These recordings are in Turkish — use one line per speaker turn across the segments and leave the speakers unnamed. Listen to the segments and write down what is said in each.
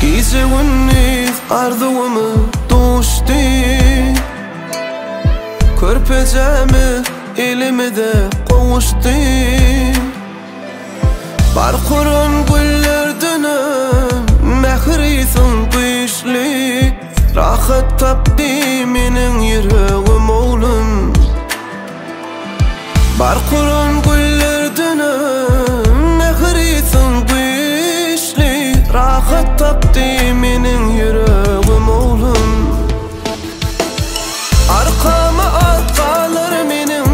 Gece gündüz arzumu doğuştu, körpecemi elimde kavuştu. Barkuran güllerden mehrisin güçlü, rahat tapdı menin yüreğim oğlum. Barkuran güllerden mehrisin güçlü, rahat tapdı menin yüreğim oğlum. Arkama atkalar menin,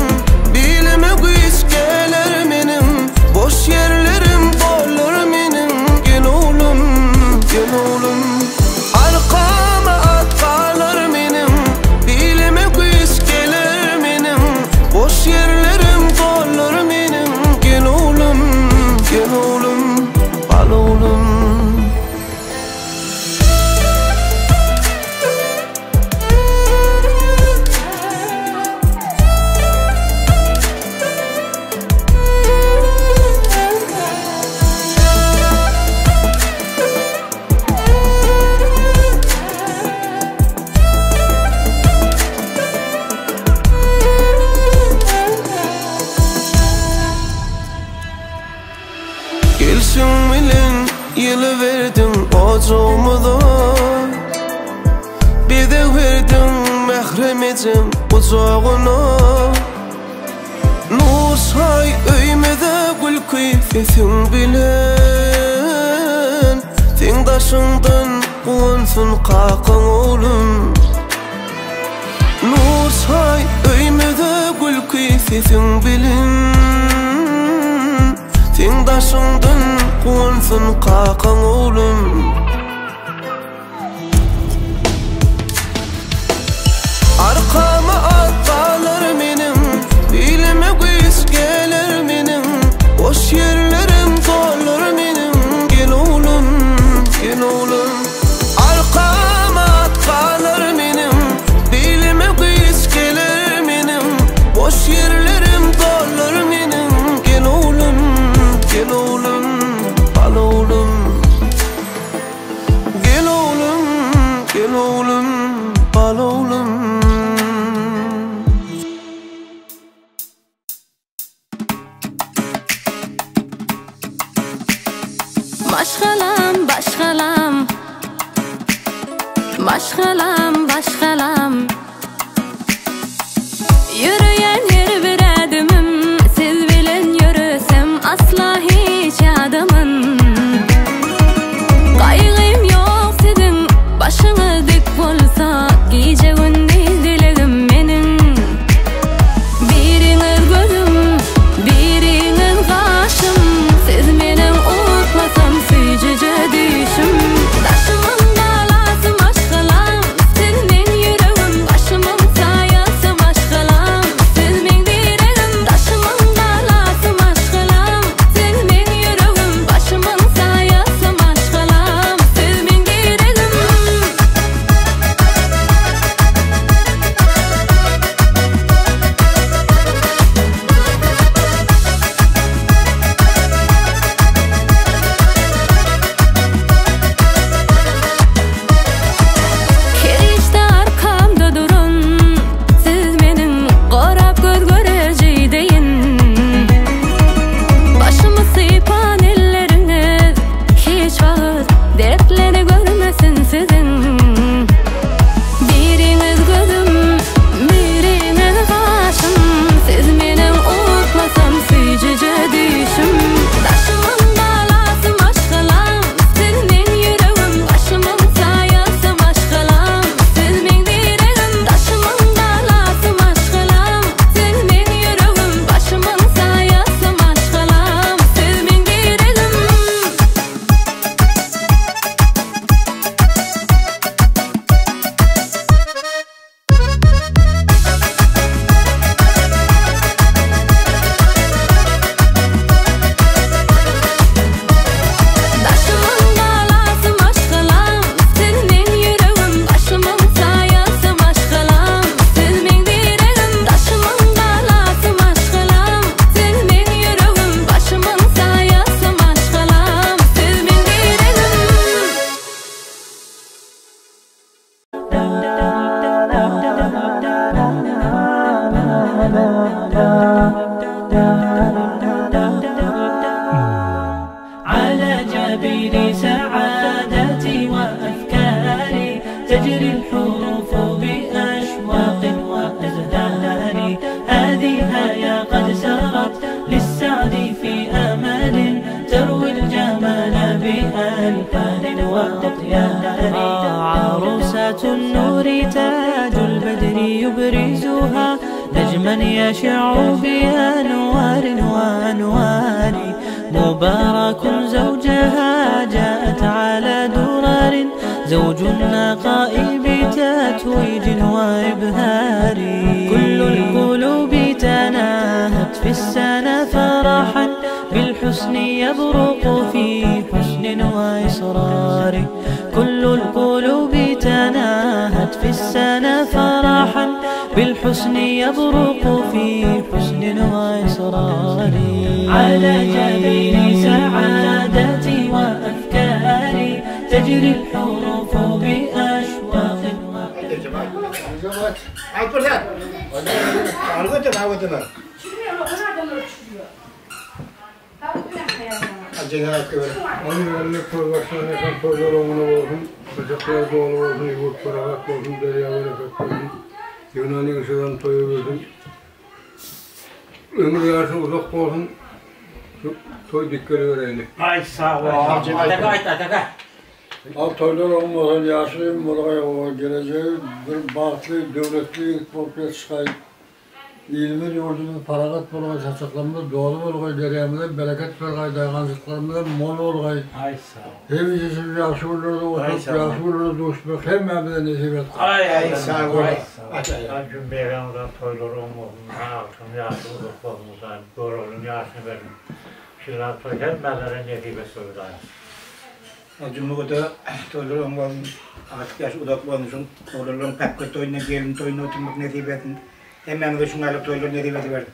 bilime güç gelir menin, boş yerlerim dolar menin. Gel oğlum, gel oğlum. Arkama atkalar menin, bilime güç gelir menin, boş yerlerim dolar menin. Gel oğlum, gel oğlum, al oğlum. Gelsin bilen yılı verdin ocağımda, bir de verdin mehremecim kucağına. Nusay öymede gül kıyfetin bilen, tengdaşından kuansın kakın oğlum. Nusay öymede gül kıyfetin bilen, tengdaşından kuansın kakın oğlum. Arkama atkalar menin, bilime güç gelir menin, boş yerlerim dolar menin. Gel oğlum, gel oğlum. Arkama atkalar menin, bilime güç gelir menin, boş yerlerim dolar menin. Gel oğlum, gel oğlum, al oğlum. Gel oğlum, gel oğlum, al oğlum.
Başkalam, başkalam, başkalam, başkalam. Yürüyen her bir adımım, siz bilen yürüsem asla hiç adamın. Kaygım yok sizin, başınız dik bolsa, gece gündüz dileğim menin. Biriniz gözüm, biriniz kaşım, siz menin unutmasam süyücüce düşüm. Taşımın balası başkalam, sizin yüreğim
عروسة النور تاج البدر يبرزها نجما يشع بأنوار وأنوار مبارك زوجها جاءت على درر زوج النقاء بتتويج وإبهار كل القلوب تناهت في السنة فرحا بالحسن يبرق في حسن وإصرار كل القلوب تناهت في السنة فرحا بالحسن يبرق في حسن وإصرار على جبين سعادتي وأفكاري تجري الحروف بأشواق
Yunan'ın ışığından toyuyorsun. Ömür yaşın uzak olsun. Toy dikkatli vereyim.
Ay sağ ol. Ataka.
Al toylar olmadan yaşlıyım. Buraya geleceği bir bağlı, devletli korkuya çıkayım. İlmin yurdunun paragat bolğay çaçaklarımda doğru bolğay dereyamda bereket bergay dayğançlıklarımda mol bolğay.
Ay sağ ol.
Hem yeşil yaşlı olurdu, oturup yaşlı olurdu, dostluk hem memnun nesip et.
Ay sağ ol. Ay cümbeğimden toyları olmasın. Altın yaşı uzak olmasın. Doğrunun yaşını verin. Şunlar toylar benlere netibe söyleyeyim.
Cumhurda toyları olmasın. Artık yaşı uzak olmasın. Toyların pek toyuna gelin toyuna oturmak netibe etin. Hemen de şunlarla toylar ne diyeti verdi.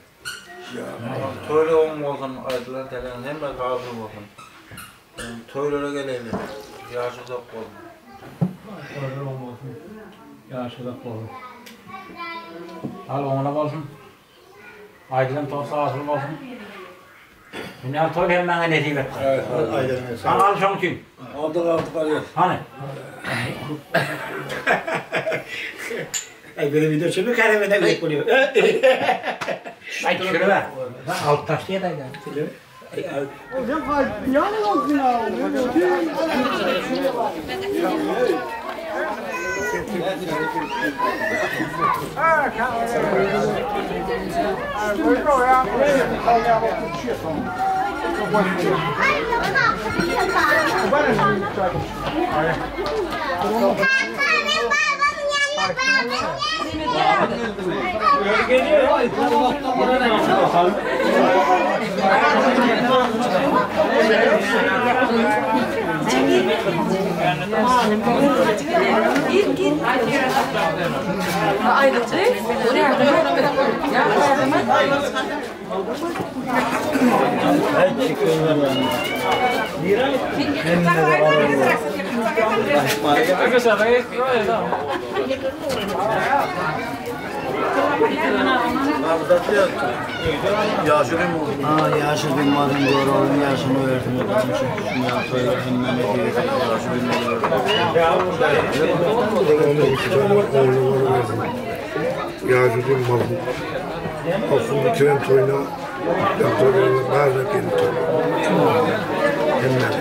Toylar olmasın, aydılar telen hemen razı olsun. Toylara gelelim, yaşı da olsun.
Toylar olmasın, yaşı da olsun. Al ona olsun. Aydılan toy sağlıklı olsun. Bunlar toy hemen netibe etti. Sana al şunu kim?
Aldık Ali.
Hani?
Ay böyle video çekmek kalemine gerek oluyor.
Ay şöyle ver. Alt taş diye de gel.
Yaşı bilmadım doğru olun yaşını verdim şunu toylar hemen diye yaşı
Yaşı bilmadım. Aslında tren toyuna yaptırıyorlar. Bazı kendi toyuna. Hemen.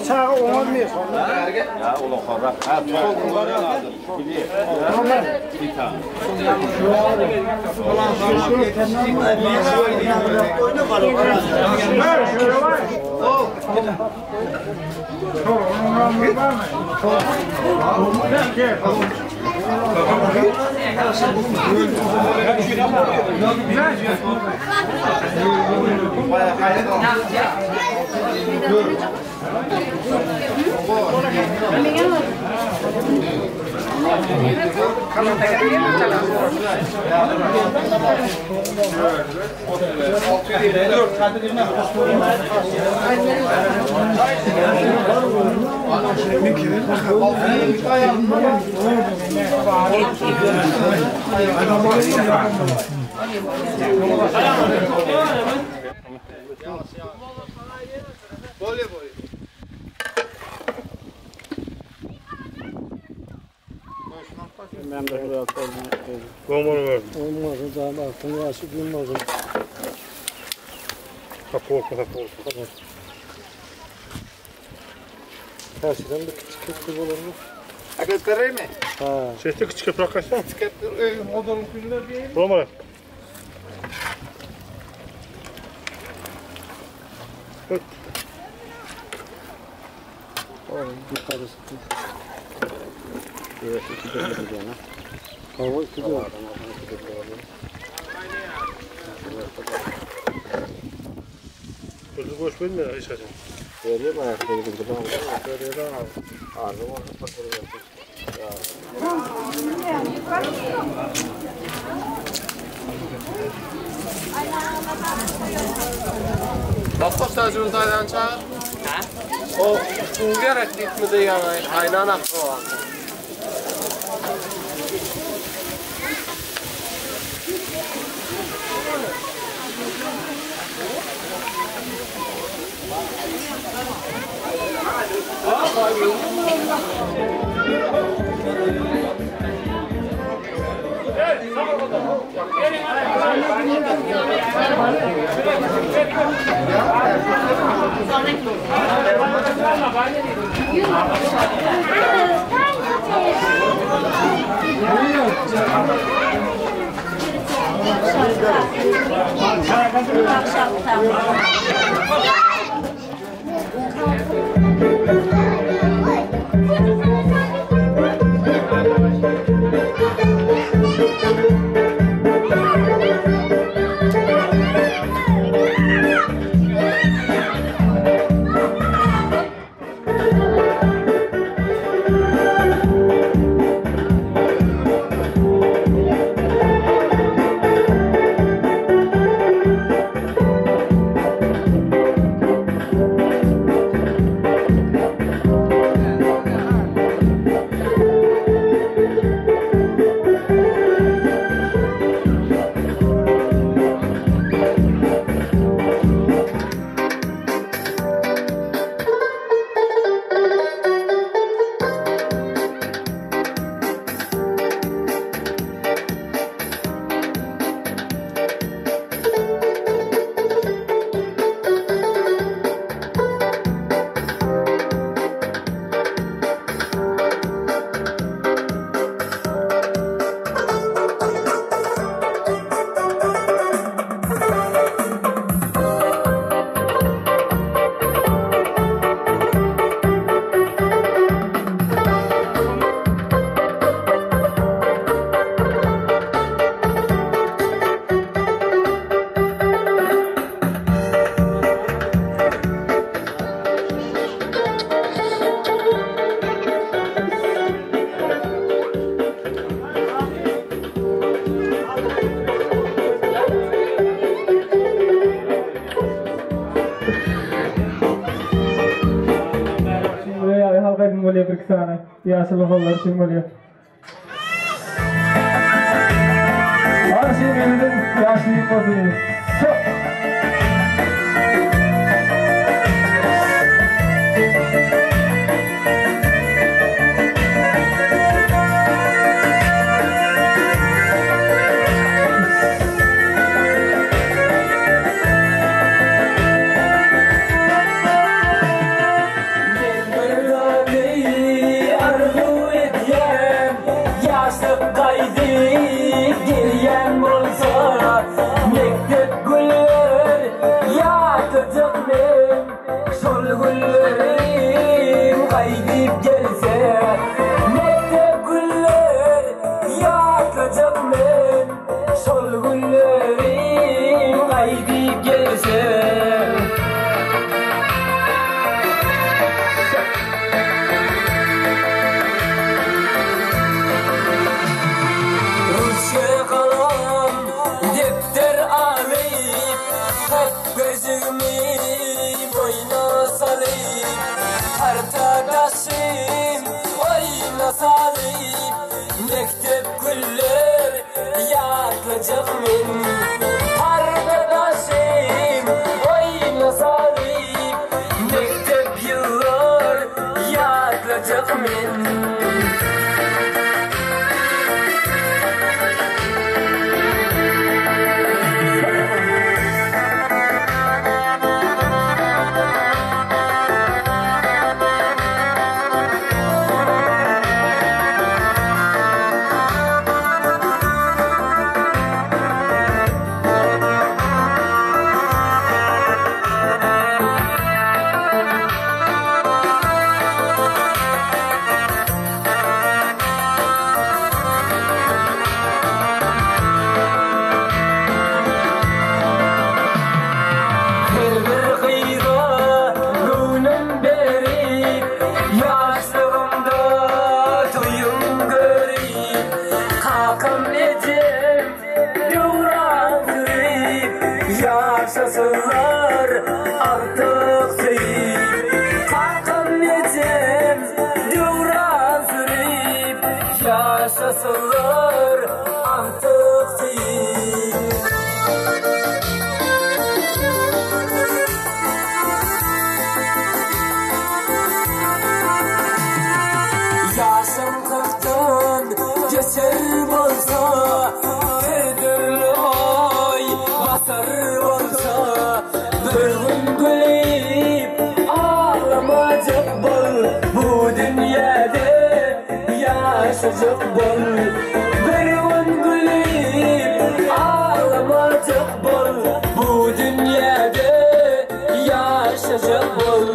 Sağa olmuyor.
Ya ulan kavrak. Ha toylar lazım. Bir tane.
Olmaz daha aklını yaşı bilmezdim.
Kapı. Her şeyden bir küçük olur mu?
Akıtları mı?
Ha. Sesli küçük bırakırsan.
Akıtları modern günler değil.
Tamam. Evet. Oğlum yukarısı. Evet, iki de gideceğim ha. Hava iki de var. Çocuk boş vermiyor Ayşe'cim. Veriyor mu ayakta gidince ben veriyor abi. Ağzım orada patırıyor.
Bakmışlar Cunday'dan çağır. O Ungerek gitmedi yani aynen aklı var.
bolje priksane. Ja se loholar sin bolje. Asi geldim, yasi podin.
yaşasınlar artık seyip Kalkın necem dövran sürüp yaşasınlar artık seyip Yaşım kırktan geçer bolsa Tedürlü ay basar bolsa Bir gün gülüp ağlamacak bol Bu dünyada yaşayacak bol Bir gün gülüp ağlamacak bol Bu dünyada yaşayacak bol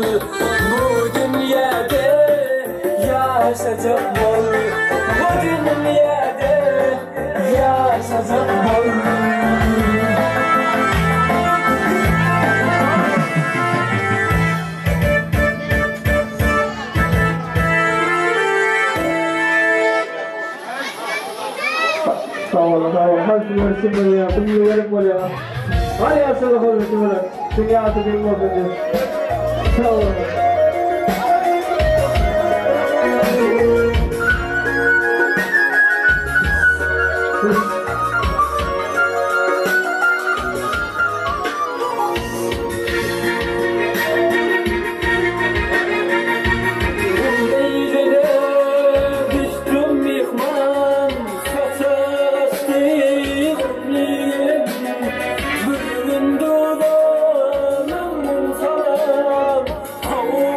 Bu dünyada yaşayacak bol Bu dünyada yaşayacak bol
Sağ olun. Hadi görüşün böyle. Bunu verip böyle. Hadi yaşadık olursun böyle. Dünyası bir modeli. Sağ olun.
Oh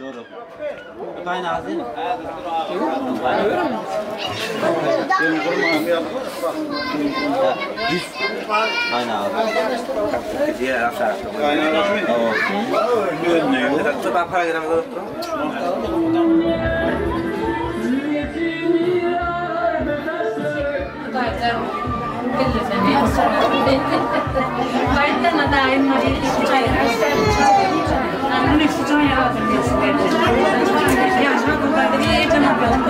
Doğru. Kaynağı değil mi? Kaynağı.
Diye aşağı.
Kaynağı.
Tamam. Para giren olur.
Kayıttan adayım var. Bunu sıcak yaradım. Ya şu kadar bir eğitim yapalım.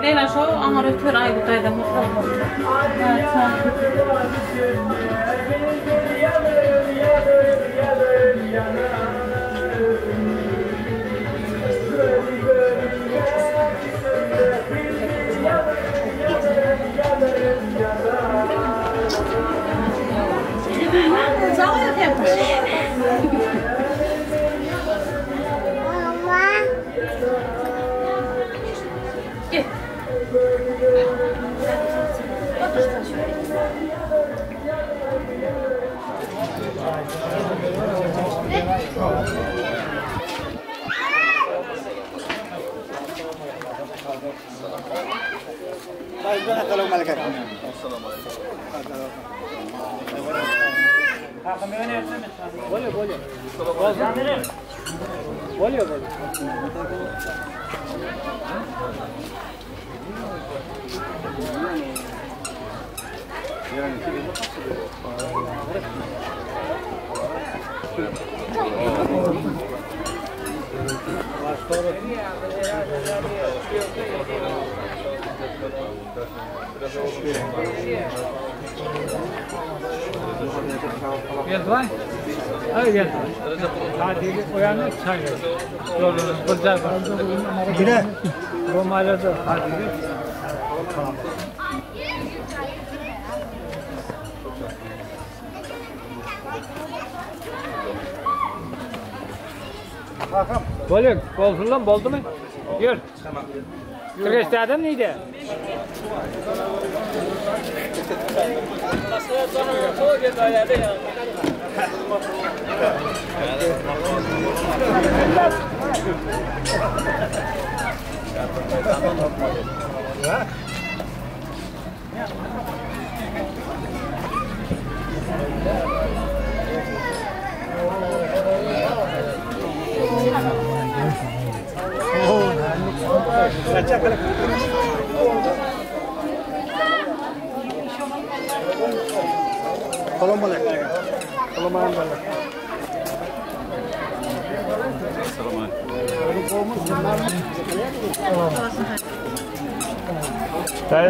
Leyla şu ana rütber ay bu tayda mutlu. Gel.
Gel lan. Hadi gel. Hadi uyanık çay. Yolunuz güzel var. Gire. Romalı'da hadi gel. Bolun, bolsun lan, boldu mu? Yürü. Türk istedin neydi?
Kolom balik. Kolom balik.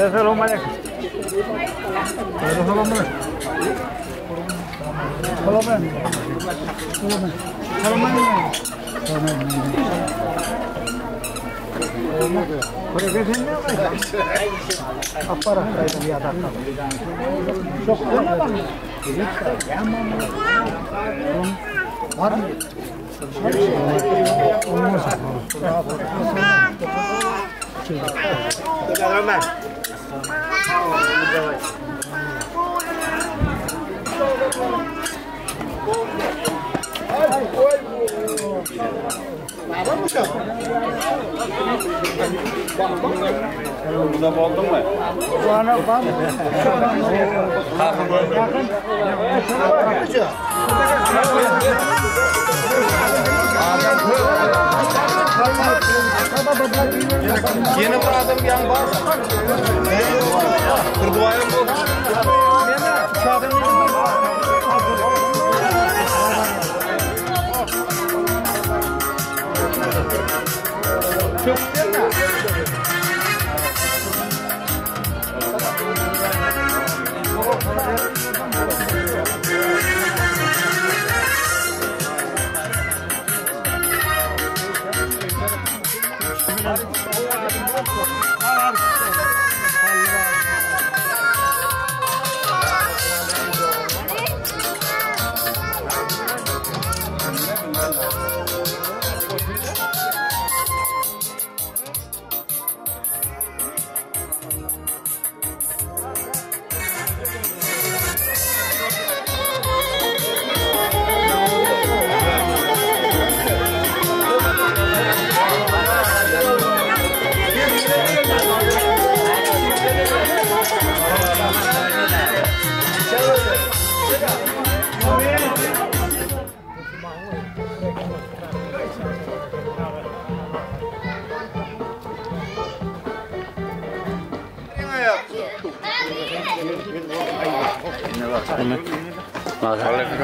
Assalamualaikum.
Burada buldun mu?
Bana bak.
Yeni bir adam yan var. Kırduayım bu.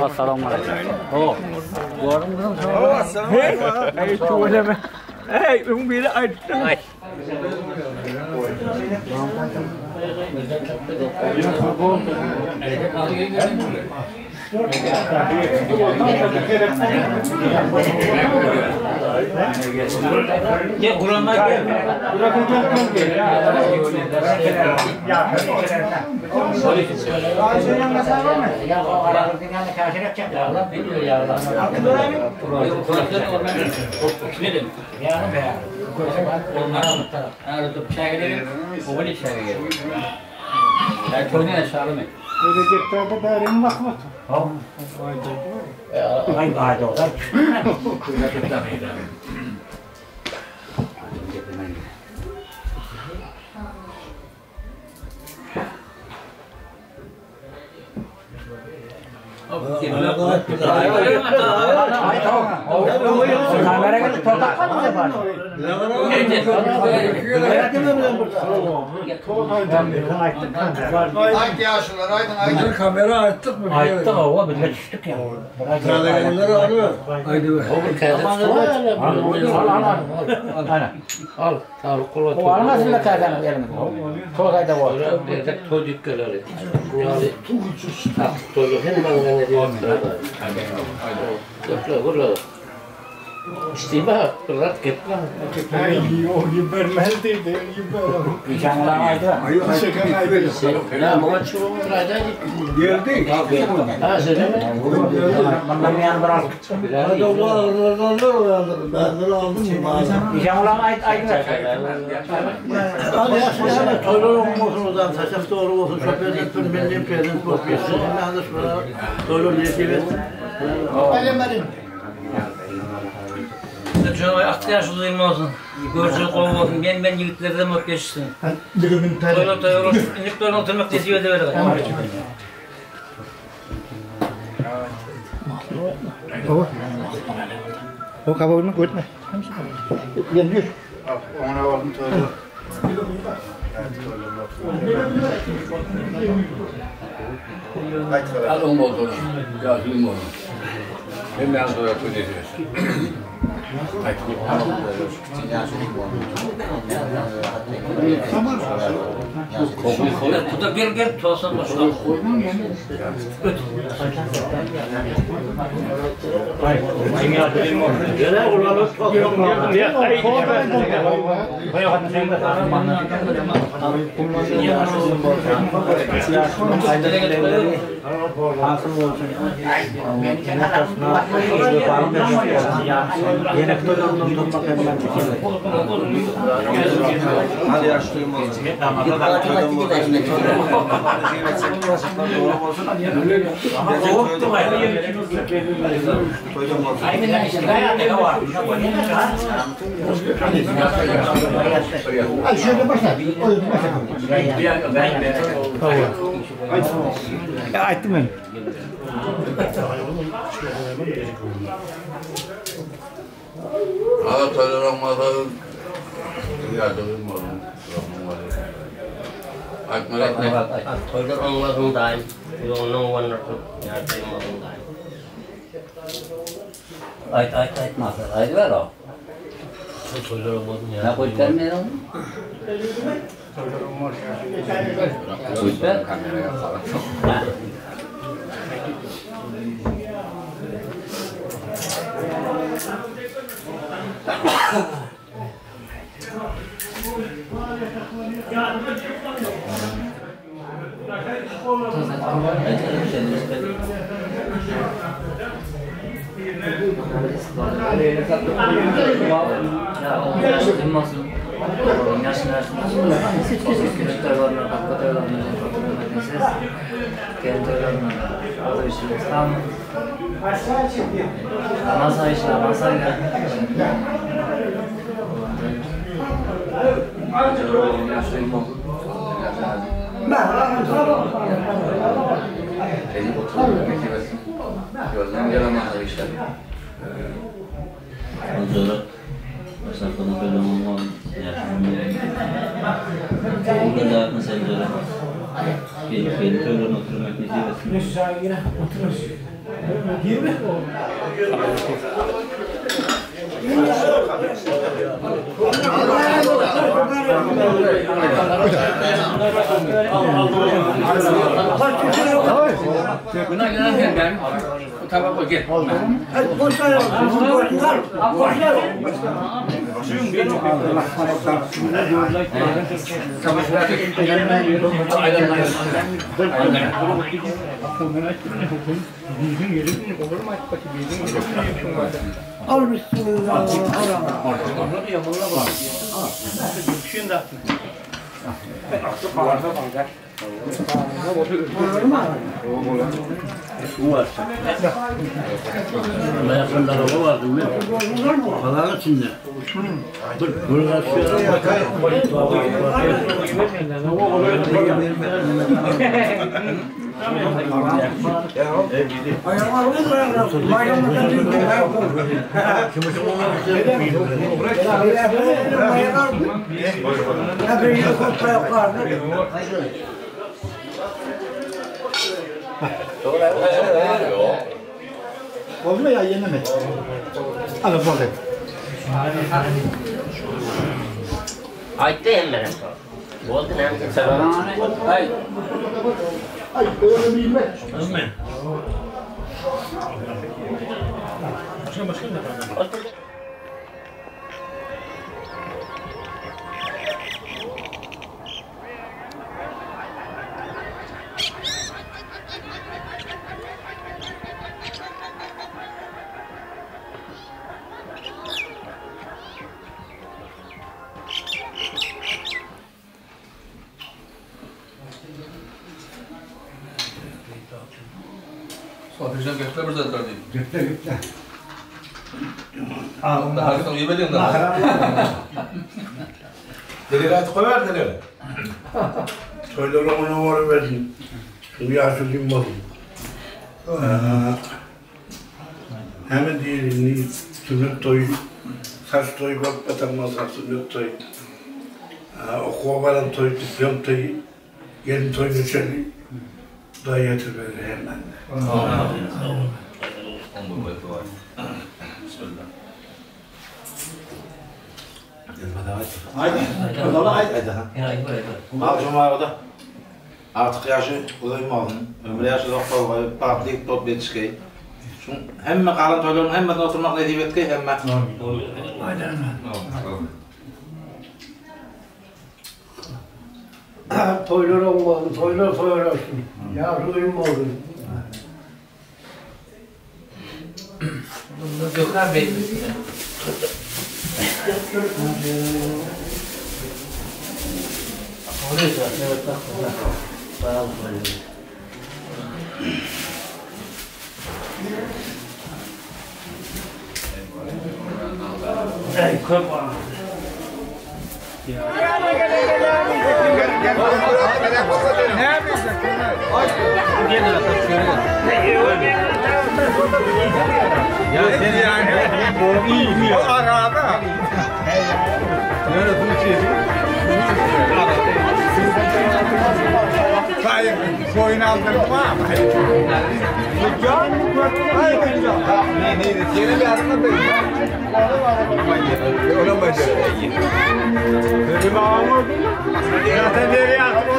Assalamualaikum. Oh, hey, cua đây mày. Hey, không biết ai.
Ya kurang lagi. Toyun aşağı mı?
Geleceklerde daireye bakmak.
Tamam. Ayda o da. Kameraya tutak mı yapar?
Ayt yaşlılar, aydın kamera ayttık mı?
Ayttık o bile düştük ya.
Kradegenleri alıyor.
Haydi be. Al. Al. O almasın da kazanır yerine. Tokayda var. Tocuk geliri. Tocuk hem bana ne diyor? İşte bak, rahat gitme.
O gibermez dedi, giber.
İnşallah aydı.
Ne bana çubuğun raydan
Geldik.
Ha söyle mi? Bana bir yan bırak.
Hadi ben aldım.
İnşallah aydı.
Hadi yaşlı toylar olmasından taşak doğru olsun. Şöyle ilk bildiğim prezent kopyası. Ben de sonra toylar niyeti
Alemedim.
Çoğu aktiyaşlı değil mi olsun? Görücü kolu olsun. Ben yigitlerden bak geçsin. Toylar olsun. İnliklerin oturmak desiyor da öyle.
O kabuğunu götme. Gel.
Ona aldım toylar.
Al o motoru. Yazayım onu. Hemen sonra ödeyeceksin.
Kuda gel tuğasan başına.
Hadi yaşlıyım olsun.
Şöyle başla. Ayttım ben.
Hadi toylar olmasa yardımım olun. Akmal etme.
toylar olmasın daim. Yolunun vanırtın. Yardım olsun daim. Ayt mahsul. Ayt ver o. Toylar olmasın ya. Ne koyutlarmıyor onu?
Koyutlar kameraya falan. Gözden gelemezler işte.
Sonra masrafını böyle olmam. Burada da mesela gelip toylarına oturmak ne diyorsun?
Buna gelen ben. Tabak o gel.
Al bismillah. Ayaklarında araba vardı mı? Falan içinde. Burada
oldu mu ya yeneme? Hadi bakalım.
Aytte hemen. Oldu ne?
Ay. Ay öyle bilme.
Amen.
Sofya'dan geçler bir zaten değil.
Gitti.
Daha sonra yemedin de. Delirat koyar delirat.
Söylerim ona var verdim. Şimdi yaşlıyım bakın. Hemen diğerini sünnet toyu, saç toyu bak batamazlar sünnet toyu. Okuğa varan toyu, diplom toyu, gelin toyu geçerli. Daha yatırır hemen.
Artık yaşı uzaymadın, ömrü yaşı doktor, partlik top yetişkey. Hemme kalan toyların hemmesine oturmak nasip etkey, hemme.
Toylar olmadı, toylar olsun. Ya duyum oldu.
Gökhan Bey.
Ey köpek.
Ne yapıyorsun? Ya seni yani iyi mi? O arada. Nerede bu şey? Hayır, boyun aldırdım ama. Can mı? Hayır, ne? Yeni bir arada değil. Öyle mi? Benim ağamı. Zaten nereye attım?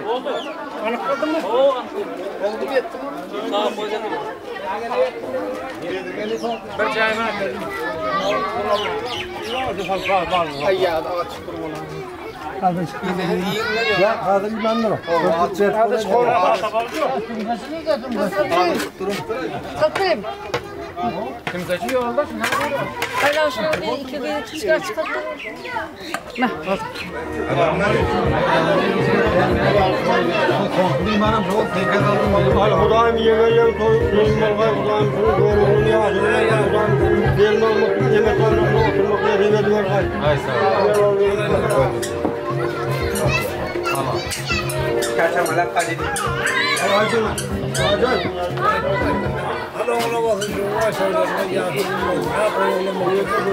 Oldu. Anlatmadın mı? Oldu bitti. Tamam koydum. Bir çay var. Hayya da çıkır bunu.
Ya kadın ben de var.
Kardeş kola
Satayım.
Kim kaçıyor orada?
Hala şuna bir iki bir çıkar çıkartalım. Ne?
Limanım çok tekrar aldım. Al Hudayım yemeğe koyuyorum. Hudayım doğru ya. Hudayım diyelim olmak yemek almak oturmak nereye veriyor hay.
Hay sağ ol. Tamam.
Kaçamalar kaçtı.
Acil. Acil.
Hadi ona bakın şu var şeylerine yardımcı olun. Ya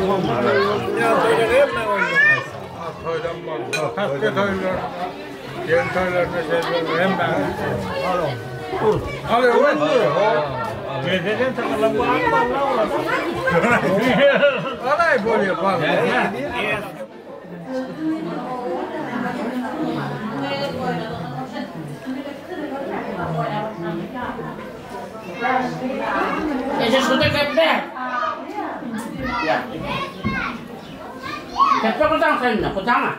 oğlum ya böyle hep ne oynuyor?
Toylanmaz. Hakkı toylar. Diğer toylar mesela hem ben. Hadi oğlum. Gezeden takılan bu Allah Allah. Alay böyle bak.
Nereye koyalım?
Sudah kepe. Ya. Kepe kutang sana, kutang.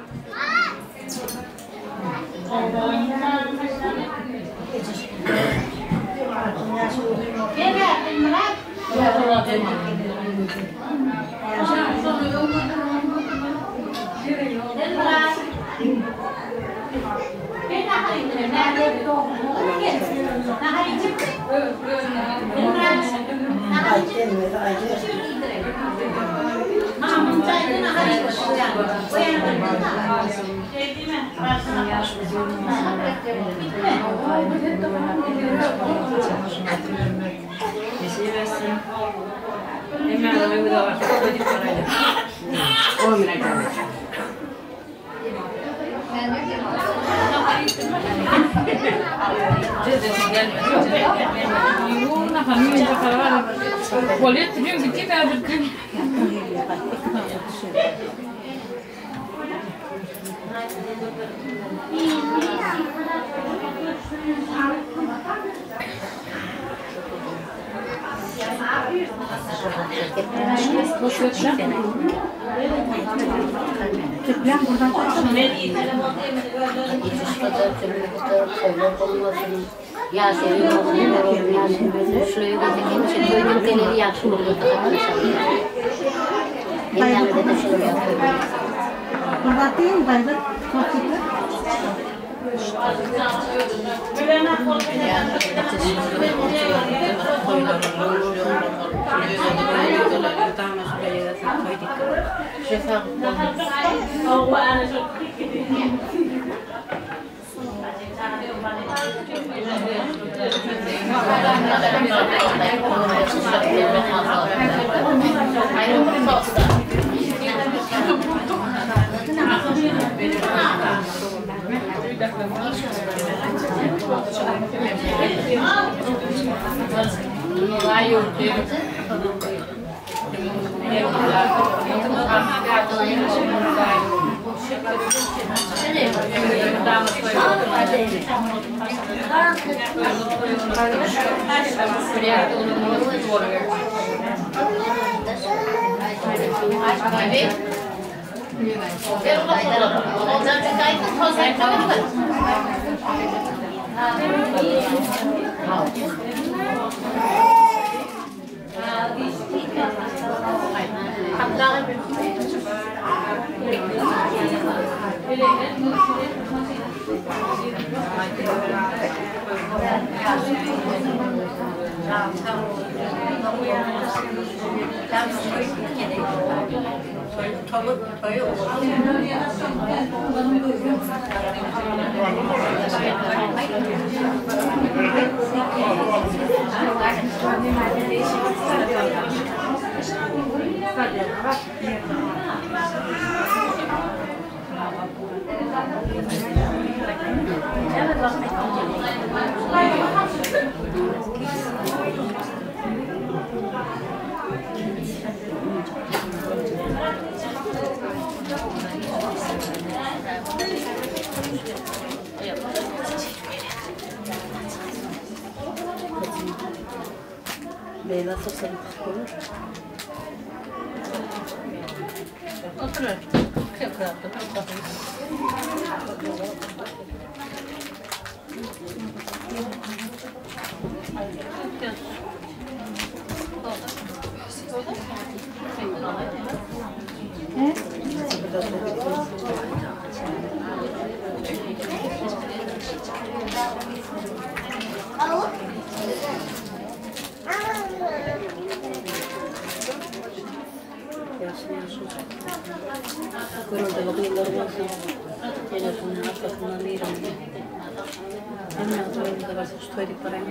Boleh tu juga kita ada kan.
Ya seviyorum, ya seviyorum. Şuraya gözüküyor, şimdi böyle teleri yakışıyor arkadaşlar. Genelde de şöyle yapıyorum.
Kapatayım ben de kapatayım.
Meyve sosu koymuş. Oturun. Kıpkırattım. Kurulda bakıyorlar olsun. Telefonun arkasından veririm. Hemen orada varsa şu tuvalet parayı.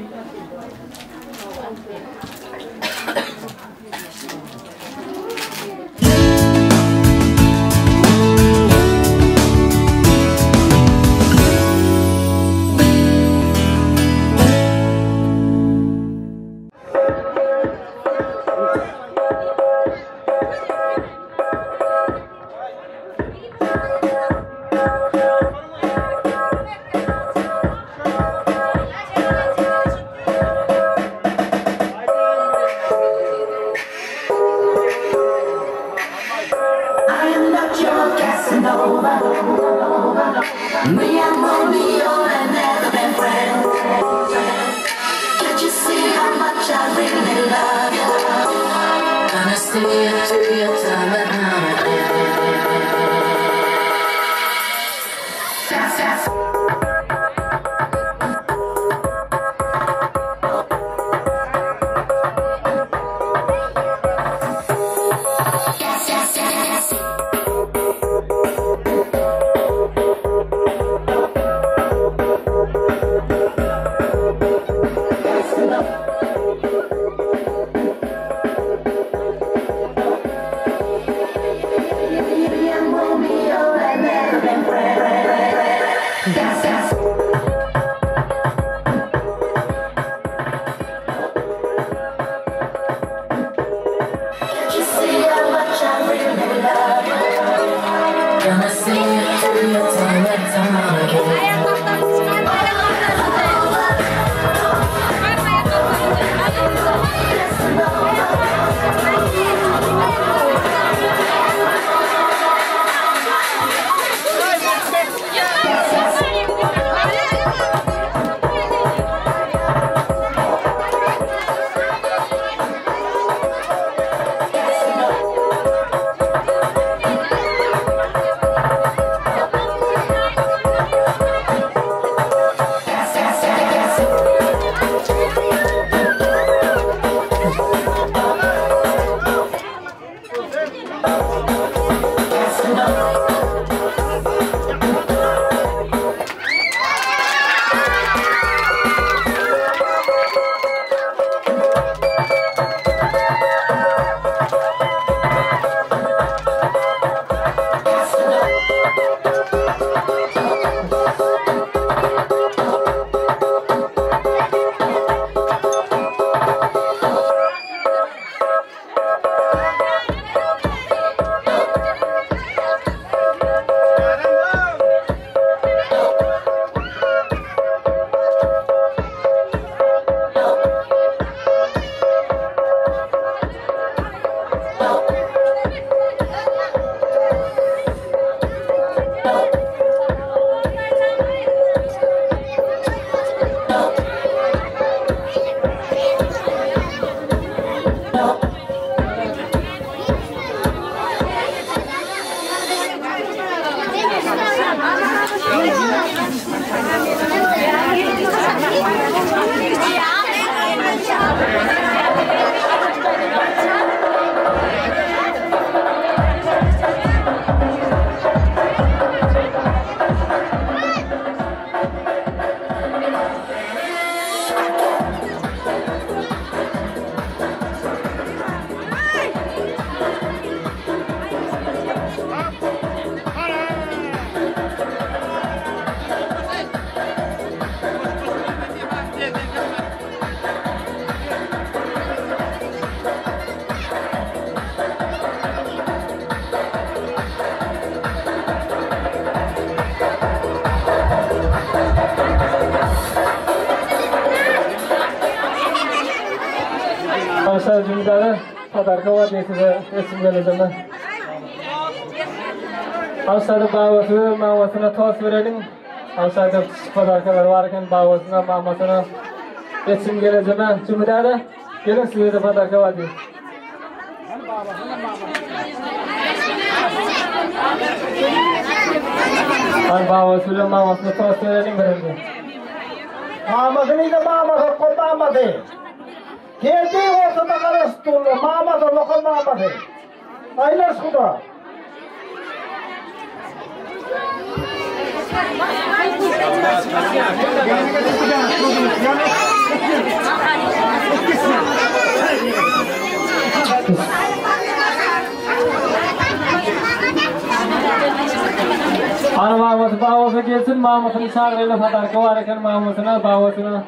Alsa cümlede padarka var diye size resim geledim. Alsa'da babası mamasına toz verelim. Alsa'da padarkalar varken babasına mamasına resim geleceğim. Cümlede gelin size de padarka var diye. babasıyla mamasına toz verelim verelim.
Mamasını da maması kurtarmadı. Geldiği ortada karıştırdı. Maması dokunmadı. Aylar şurada.
Ana maması babası gelsin, mamasını çağırıyla padarka varken mamasına babasına.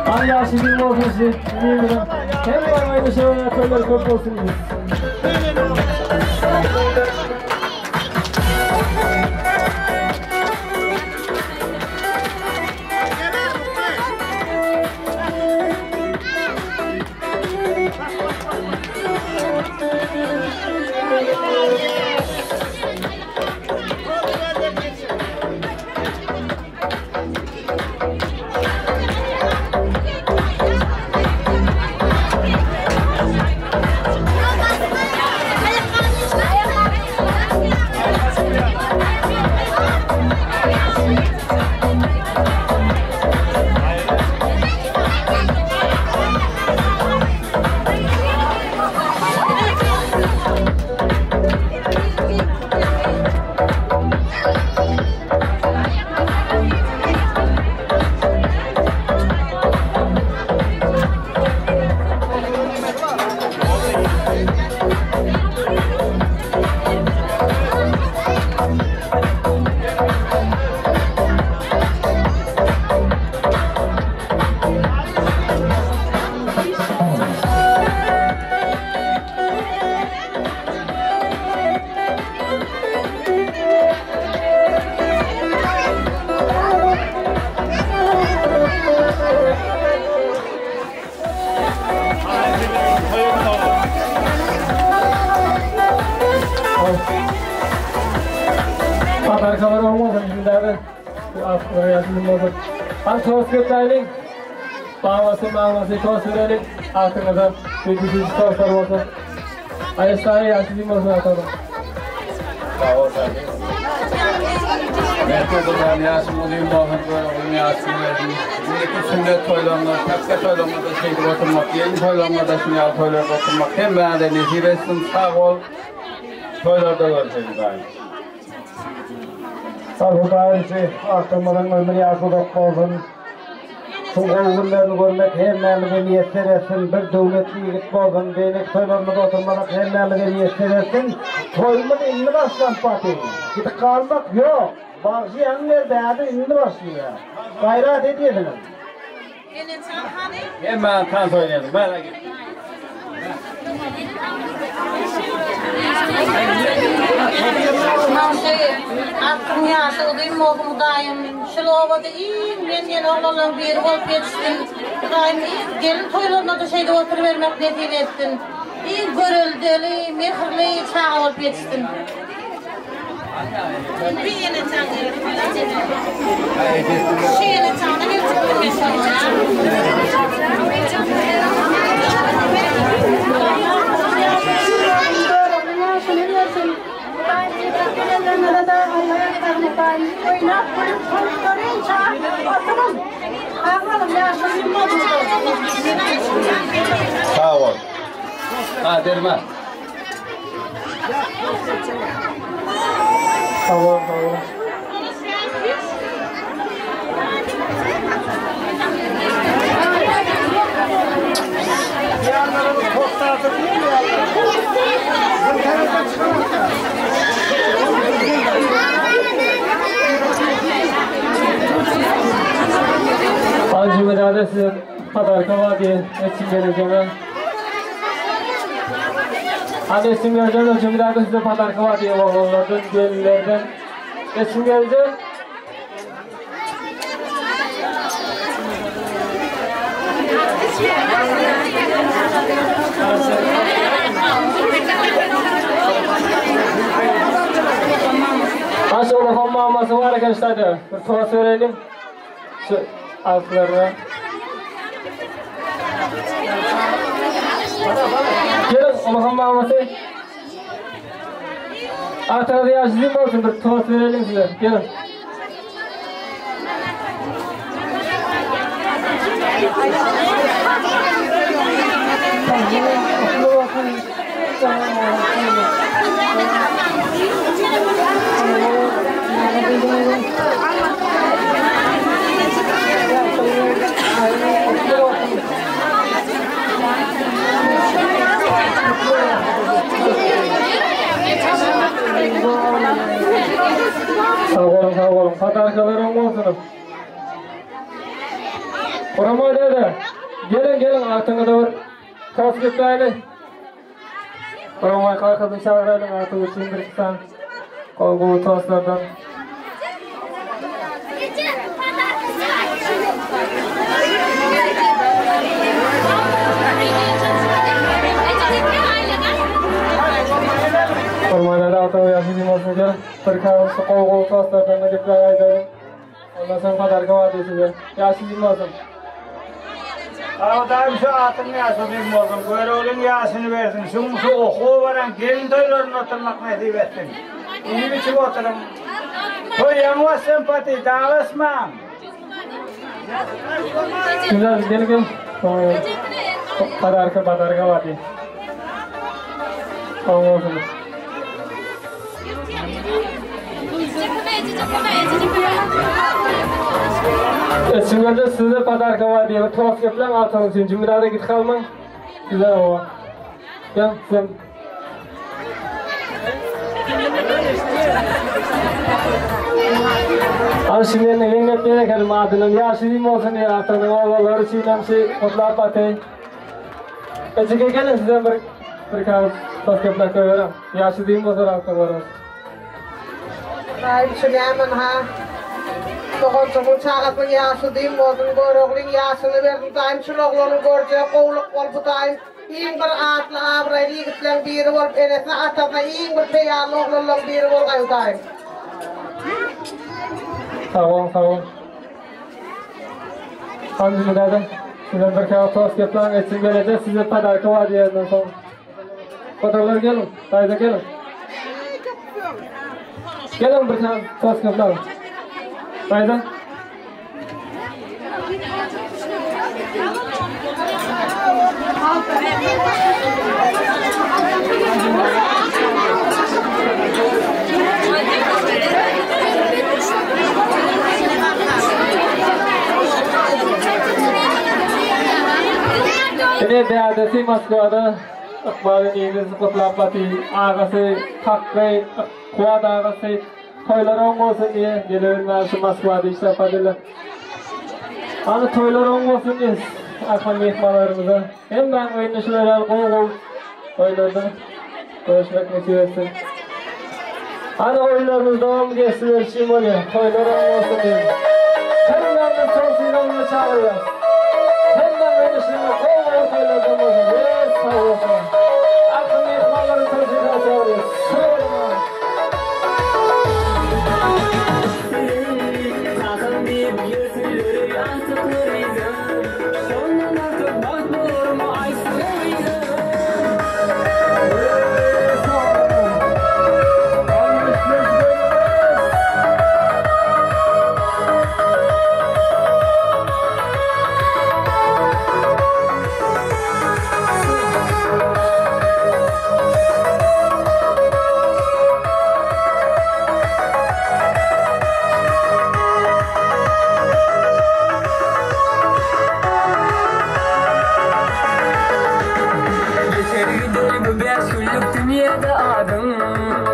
Hala sizin olsun siz, bilmiyorum. Hem varmaydı şöyle köyler çok olsun diye. Padarkalar olmadı bizimlerde. Aslında yazılım oldu. Ben toz götürelim. Babası maması toz verelim. Altına bir tozlar olsun. Ayasları yazılım olsun atalım.
Sağ ol sen. Merkezden yaşım olayım bağımlı yaşım verdim. Şimdiki sünnet toylanlar, takka toylanlarda şeyde oturmak, yeni toylanlarda şunu toylarda oturmak. Hem bana da nasip etsin, sağ ol. Toylarda görüşürüz aynı.
Sarıdağırıcı aklımdan ömür yaşadık olsun. Şu oğullarını görmek hemmelige niyetler etsin. Bir devletli yigit olsun. Beylik toylarında oturmamak hemmelige niyetler etsin. Toyumuz indi başlan Fatih. Gidip kalmak yok. Bağışı yanlar değerli indi başlıyor. Gayret ediyorsunuz.
Hem ben tan oynadım. Ben git.
Aklım yaşadığım oğlum daim. Şılovada iyi, men oğlanlar bir olup yetiştim. Daim gelin toylarına da şeyde oturuvermek nasip ettin. İyi görüldü, mehirli çağ olup yetiştim. Bir yeni tanrı. Şu yeni tanrı bir
Sağ ol. Ha derman.
Tamam.
Yanlarımız posta atıp gidiyor.
size padarka var diye esim vereceğim. Hani esim vereceğim ölçüm bir daha da size padarka var diye oğullardan, gelinlerden esim vereceğim. Aşağıda fan maması var arkadaşlar da. Bir tuğa söyleyelim. Şu altlarına. Gelin o fan maması. Arkada yaşlıyım olsun bir tuğa söyleyelim size. Gelin. Sağ olun. Padarkalarım olsun. Orama dedi. Gelin artığına da var. Toz gitmeyli. Oramaya kalkadın çağıralım artığı için bir kısan. Kolgu tozlardan. Ormanlarda altı yaşadığım olsun ki bir kahvesi kolgu tozlardan da gitmeye aydarım. Ondan sonra padarka var diye size. Yaşadığım olsun.
Ağdayım şu atını yaşadığım olsun. Böyle olun yaşını versin. Şu okuğu varan gelin toylarına oturmak nasip etsin. İyi biçim oturun. Toy yanma sempati dağılışmam.
Güzel gelin. Padarka var diye. Olsun. Şimdi size padarka var diye bir tuhaf yapılan altınız için cümlelerde git kalman. Güzel o. Gel sen. Abi şimdi ne yapmaya geldim adının yaşlıyım olsun diye altının oğulları çiğnem kutlar patayı. Ecike gelin size bir kahve tuhaf yapılan koyuyorum. Yaşlıyım olsun altınları.
Ay Süleyman ha. Toğunçumun çağatın yaşadığım olsun, görüğün yaşını verdim, daim çılığının göreceği kovluk ol bu daim. İyin bir atlı abraylı yigitlen biri ol, enesine atasına iyin bir peyarlı oğlunun biri ol gayu daim.
Sağ olun. Hangi nerede? Sizden bir kağıt toz yapılan etsin geleceğiz, size padarka var diye yerden sonra. Fotoğraflar gelin, sayıda gelin. Gelin bir kağıt toz yapılan. Sayıda. Yine değerli Moskva'da Akbar'ın iyiliğinizi kutlampatı ağası, Hakkı, Kuad ağası toylar olmasın diye gelebilmesi Moskva'da işlep edilir. Hani toylar olmasın diye akman mehmanlarımıza hem ben oyunlaşılar kol toylarda görüşmek nasip etsin. Hani oyunlarımız devam geçsin için oluyor, toylar olmasın diye. Hemlerden son sinanını çağırıyor. Hemden oyunlaşılar kol toylardan olsun. Sağ olsun. Akman mehmanların sözüne çağırıyor. Sağ olun.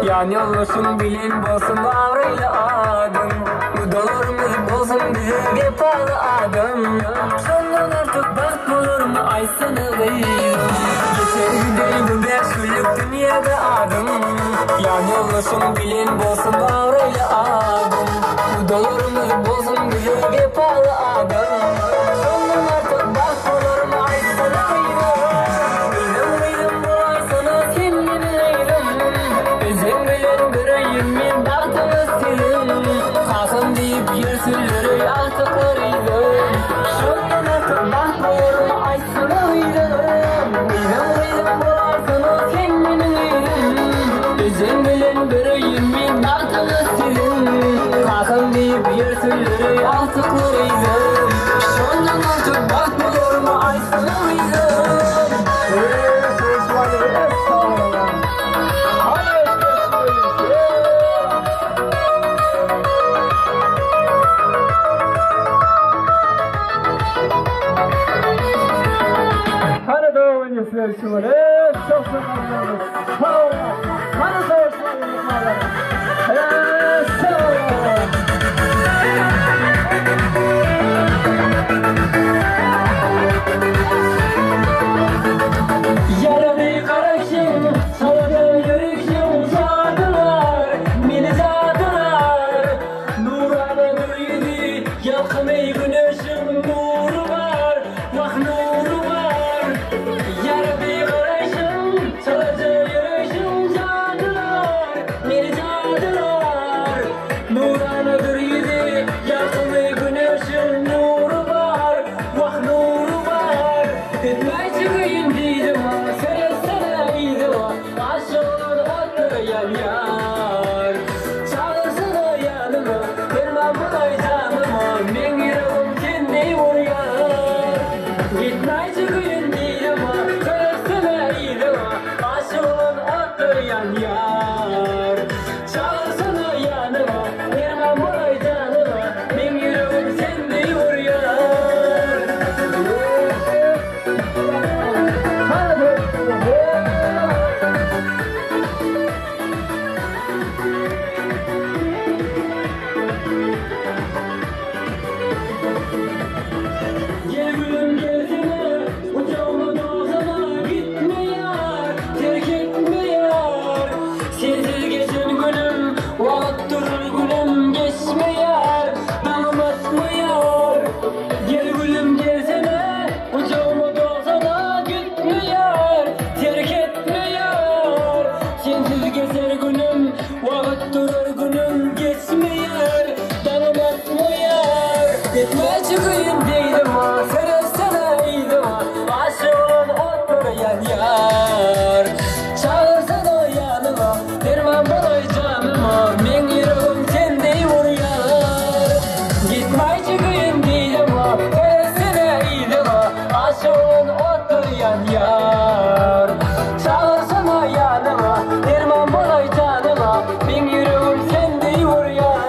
Yan yollaşın bilin basın ağrıyla adım. Bu dolarımız bozun bize gepalı adım. Sonuna
aysana gıydım Geçer gideyim 5 günlük dünyada adım Yan yollaşım bilin bolsun bağrıyla adım Udalarımız bozun gücüge pahalı adım Sondan artık bak olurum aysana gıydım Gıydım bular sana kendini gıydım Özüm bilen göreyim min dağıtımız selim Kalkın deyip yürsülleri artık arıydım Sondan artık bak olurum aysana gıydım Gıydım bular sana kendini gıydım Özüm bilen göreyim min dağıtımız selim Kalkın deyip yürsülleri artık arıydım Sondan artık bak olurum aysana gıydım
Hadi devam ediyorsunuz şimdi. Çok selamlarız. Sağ olun. Hadi savaşmayın. Sağ olun. Yaralı karışım, sana yürüyüşüm sardılar, beni sardılar. Nurana nuriydi, yakmayı güneşim nuru var, vah nuru var. Yaralı karışım, sana yürüyüşüm sardılar, beni sardılar. Nurana nuriydi, yakmayı güneşim nuru var, vah nuru var. Etmez çıkayım dedim ha, söylesene iyiydim ha. Aşığın oturuyan yar, çağırsana yanıma, vermem bulay canıma. Men yüreğim kendi vuruyor. Gitmez çıkayım dedim ha, söylesene iyiydim ha. Aşığın oturuyan yar, çağırsana yanıma, vermem bulay canıma. Men yüreğim kendi vuruyor. Gel gülüm gelsene, uçağıma doğsana, gitme yar, terk etme yar. Sensiz geçen günüm, vakit durur günüm, geçme yar, dalım atma yar. Gel gülüm gelsene, uçağıma doğsana, gitme yar, terk etme yar. Sensiz geçer günüm, vakit durur günüm, geçme yar, dalım atma yar. Gitme çıkayım deydim ha, söylesene iyiydim ha. Aşığın oturuyan yar, çağırsana yanıma, vermem bulay canıma. Men yüreğim kendi vuruyor. Gitme çıkayım deydim ha, söylesene iyiydim ha. Aşığın oturuyan yar, çağırsana yanıma, vermem bulay canıma. Men yüreğim kendi vuruyor.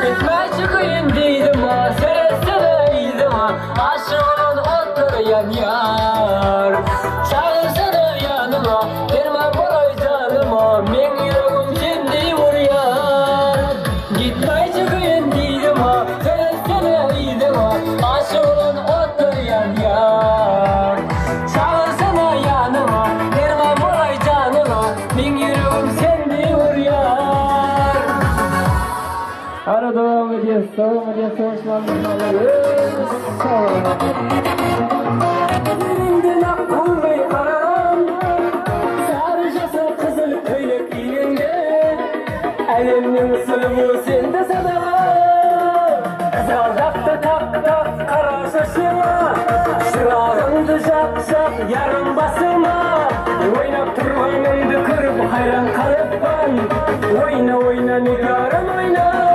Gitme çıkayım deydim ha, söylesene iyiydim ha. Aşığın oturuyan yar, çağırsana yanıma, vermem bulay canıma. Men yüreğim kendi vuruyor. Gitme çıkayım deydim ha, söylesene iyiydim ha. Aşığın oturuyan yar, çağırsana yanıma, vermem bulay canıma. Men yüreğim kendi vuruyor. Hadi devam ediyoruz. Devam ediyoruz. Savaşmalarımız. Sağ olun. Yerinden akılmayı karam, sarıcası kızıl köylek giyinde, elimnin sılıbı sende sadaka. Kızaldakta tak tak kara şaşıma, şırağımdı şak şak yarım basıma. Oynap turvanımdı kırıp hayran kalıppan, oyna oyna nigarım oyna.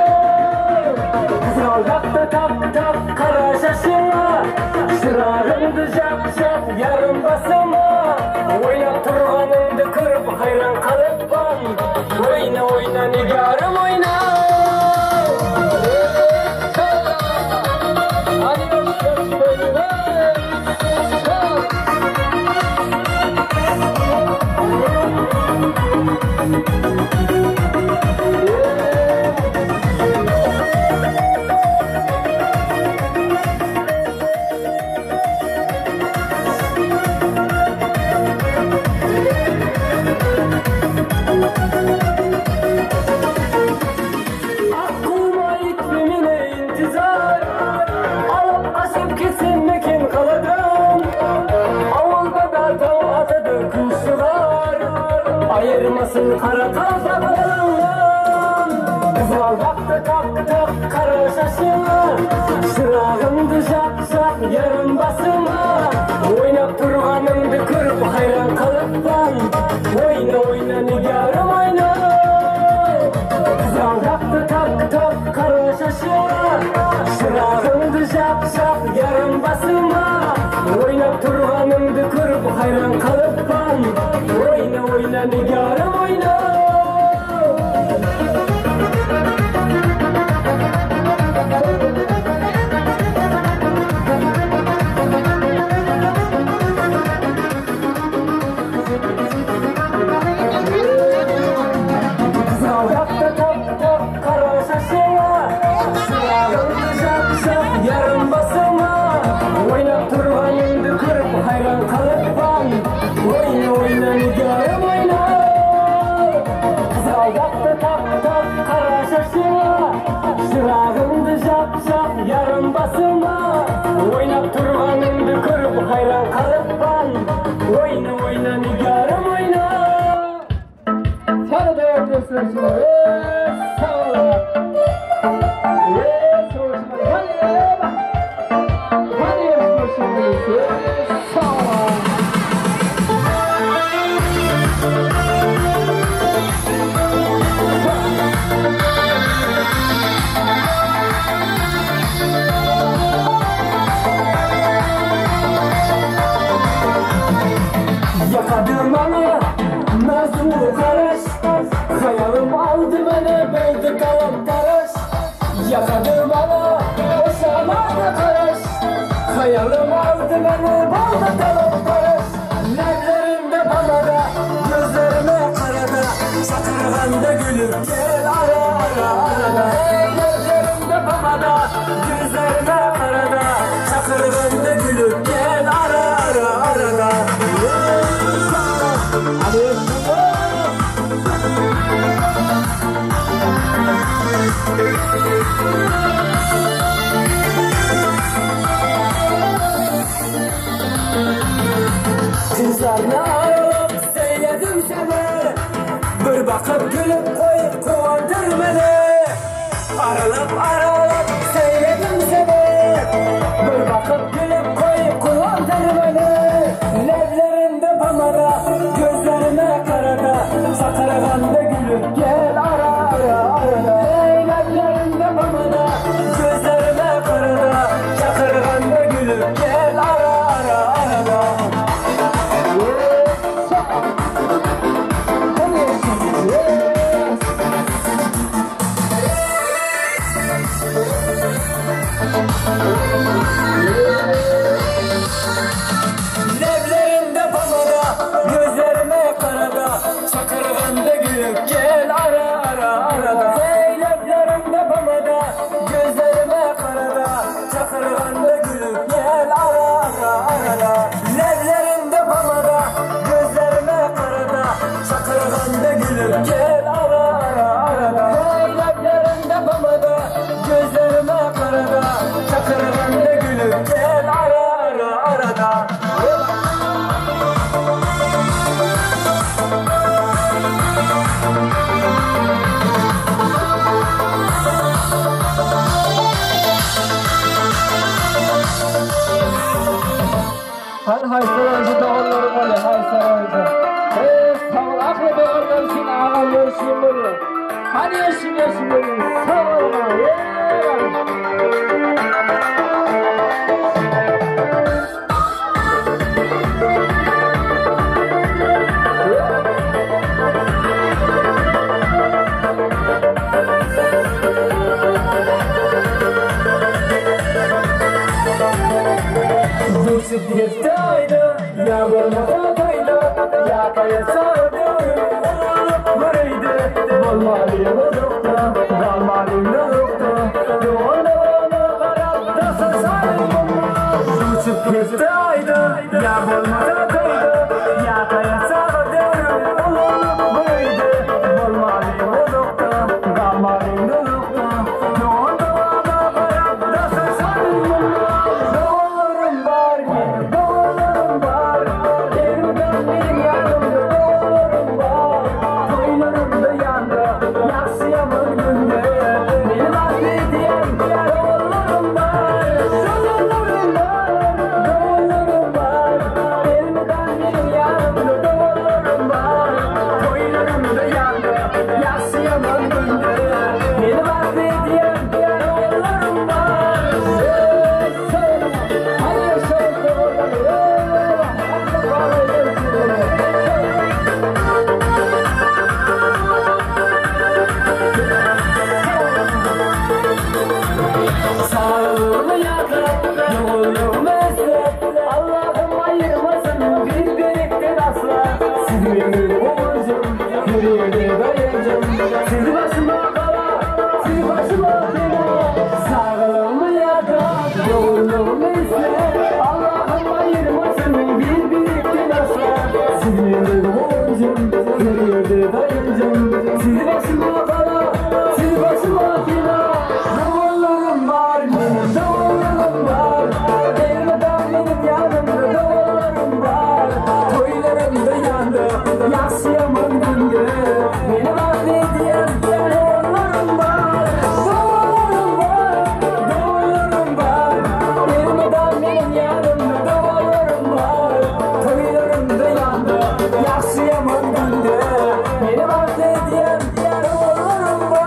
Kızaldakta tak tak kara şaşıma, şırağımdı şak şak yarım basıma. Oynap turvanımdı kırıp hayran kalıppan, oyna oyna nigarım oyna. Hadi
ayırmasın kara kalpaklarından. Kızıldaktı kaptı kara şaşıma, şırağımdı şak şak yarım basıma. Oynap turganımdı kırıp hayran kalıptan, oyna oyna nigarım oyna. Kızıldaktı kaptı kara şaşıma, şırağımdı şak şak yarım basıma. Oynap turganımdı kırıp hayran kalıptan, oyna oyna nigarım oyna. Kızıldaktı kaptı kara şaşıma, şırağımdı şak şak yarım basıma. Oynap turganımdı kırıp hayran kalıptan, oyna oyna nigarım oyna. Kızıldaktı kaptı kara şaşıma, şırağımdı şak şak yarım basıma. Oynap turganımdı kırıp hayran kalıptan, oyna oyna nigarım oyna. Sana da yapıyorsun şimdi. Sağ ol. Hadi yapıyorsun şimdi. Sağ ol. Yakadım ama nazlı karaş, hayalım aldı beni beydi kalan taraş. Yakadım ama boşamadı karaş, hayalım aldı beni baldı kalan taraş. Nevlerimde balada, gözlerime karada, sakırganda gülüp gel ara ara arada. Nevlerimde balada, gözlerime karada, sakırganda gülüp gel ara ara arada. Kızlarına aralıp seyledim seni, bir bakıp gülüp koyup kuvandır beni. Aralıp seyledim seni, bir bakıp gülüp koyup kuvandır beni. Nevlerinde pamada, gözlerime karada, sakaraganda gülüp gel ara ara arada. Nevlerinde pamada, gözlerime karada, sakaraganda gülüp gel ara ara arada. Nevlerinde pamada, gözlerime karada, sakaraganda gülüp gel ara ara arada. Nevlerinde pamada, gözlerime karada, sakaraganda gülüp gel ara ara arada. Nevlerinde pamada, gözlerime karada, sakaraganda gülüp gel ara ara arada. Nevlerinde pamada, gözlerime karada, sakaraganda gülüp gel ara ara arada.
Han haysaraycı dağılları böyle haysaraycı. Sağ ol aklı dağılları için ağa görüşüm böyle. Hadi yaşım böyle. Sağ ol ağa.
Düşüp gittiydi, yağmurda kaydı, yakaya sardı, olup buraydı. Bolmalıyım uzakta, kalmalıyım uzakta, doğru onu karartta sasarım. Düşüp gittiydi, yağmurda kaydı, yakaya sardı, olup buraydı. Bolmalıyım uzakta, kalmalıyım uzakta, doğru onu karartta sasarım. Doğrularım var, doğrularım var, benim yanımda doğrularım var. yerde dayanacağım. Siz başıma bana, siz başıma fina. Davallarım var, benim davallarım var. Elmeden benim yanımda davallarım var. Toylarım da yandı, yaşayamam günde. Beni vazgeçtiyen davallarım var. Davallarım var, davallarım var. Elmeden benim yanımda davallarım var. Toylarım da yandı, yaşayamam günde. Beni vazgeçtiyen davallarım var.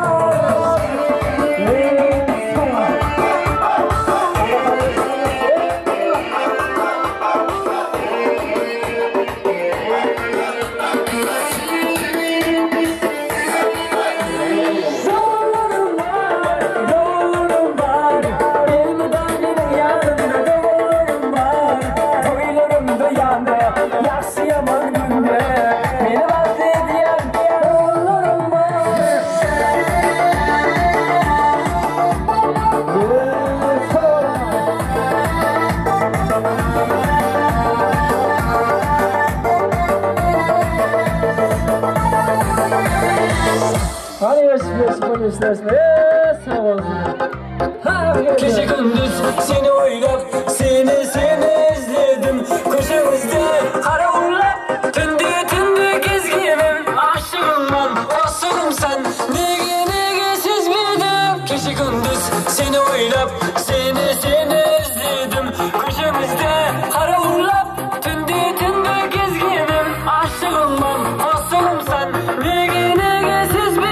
Gece gündüz seni oylap, seni izledim. Köşemizde kara ullap, tündü gezginim. Aşığımdan osurum sen, nege siz bildim. Gece gündüz seni oylap, seni izledim. Köşemizde kara ullap, tündü gezginim. Aşığımdan osurum sen, nege siz bildim.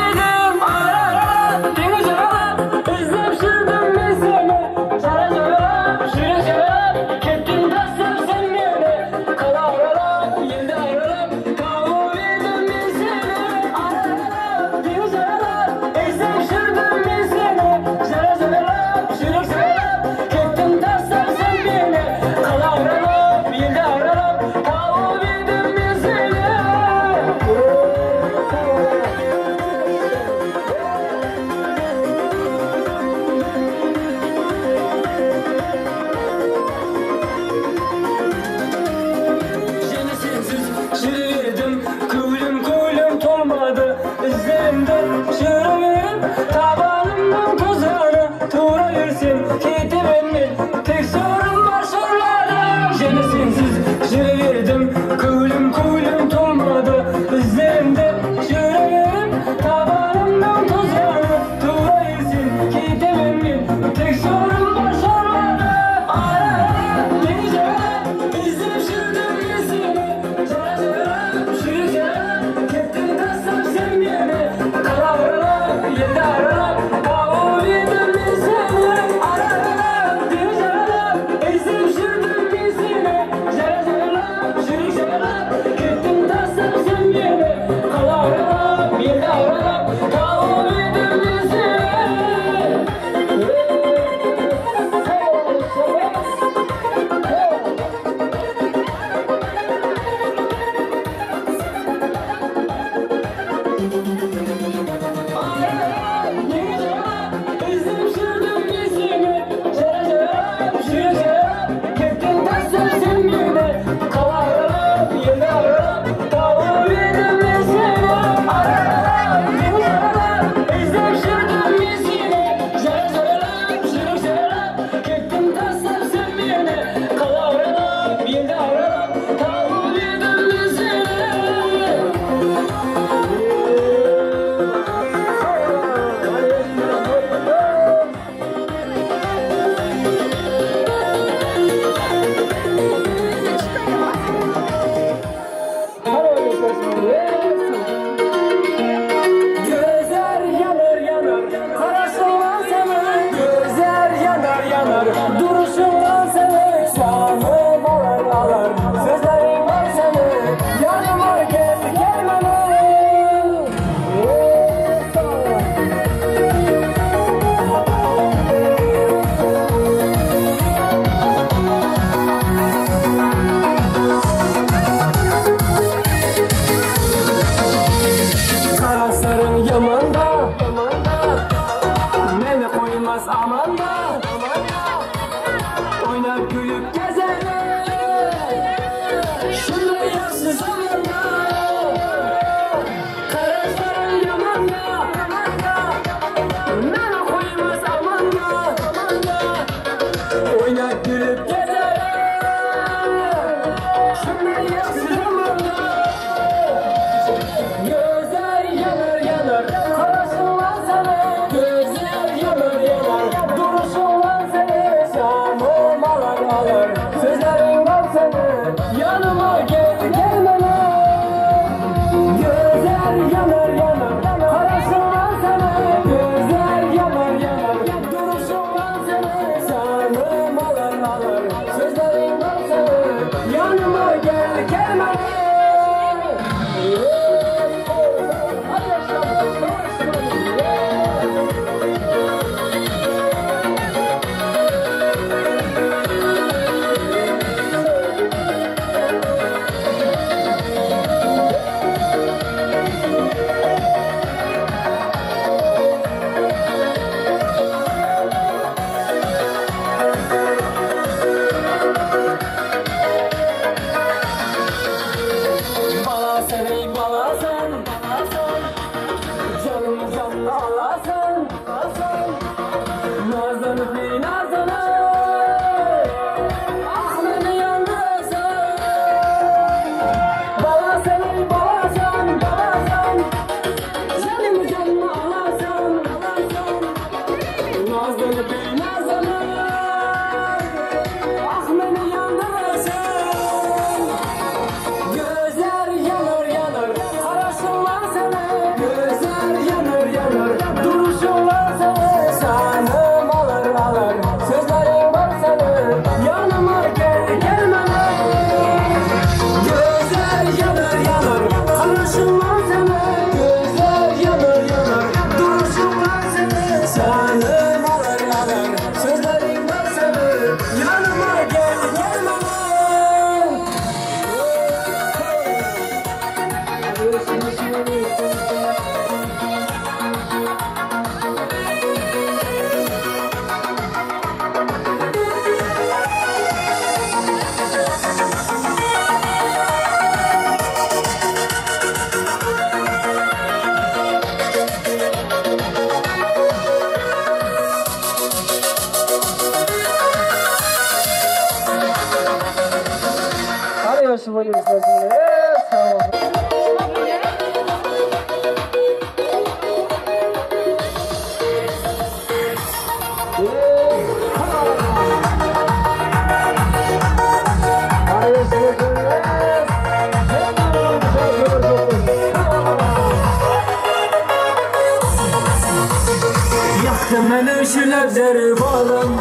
Məni şüləbdər balım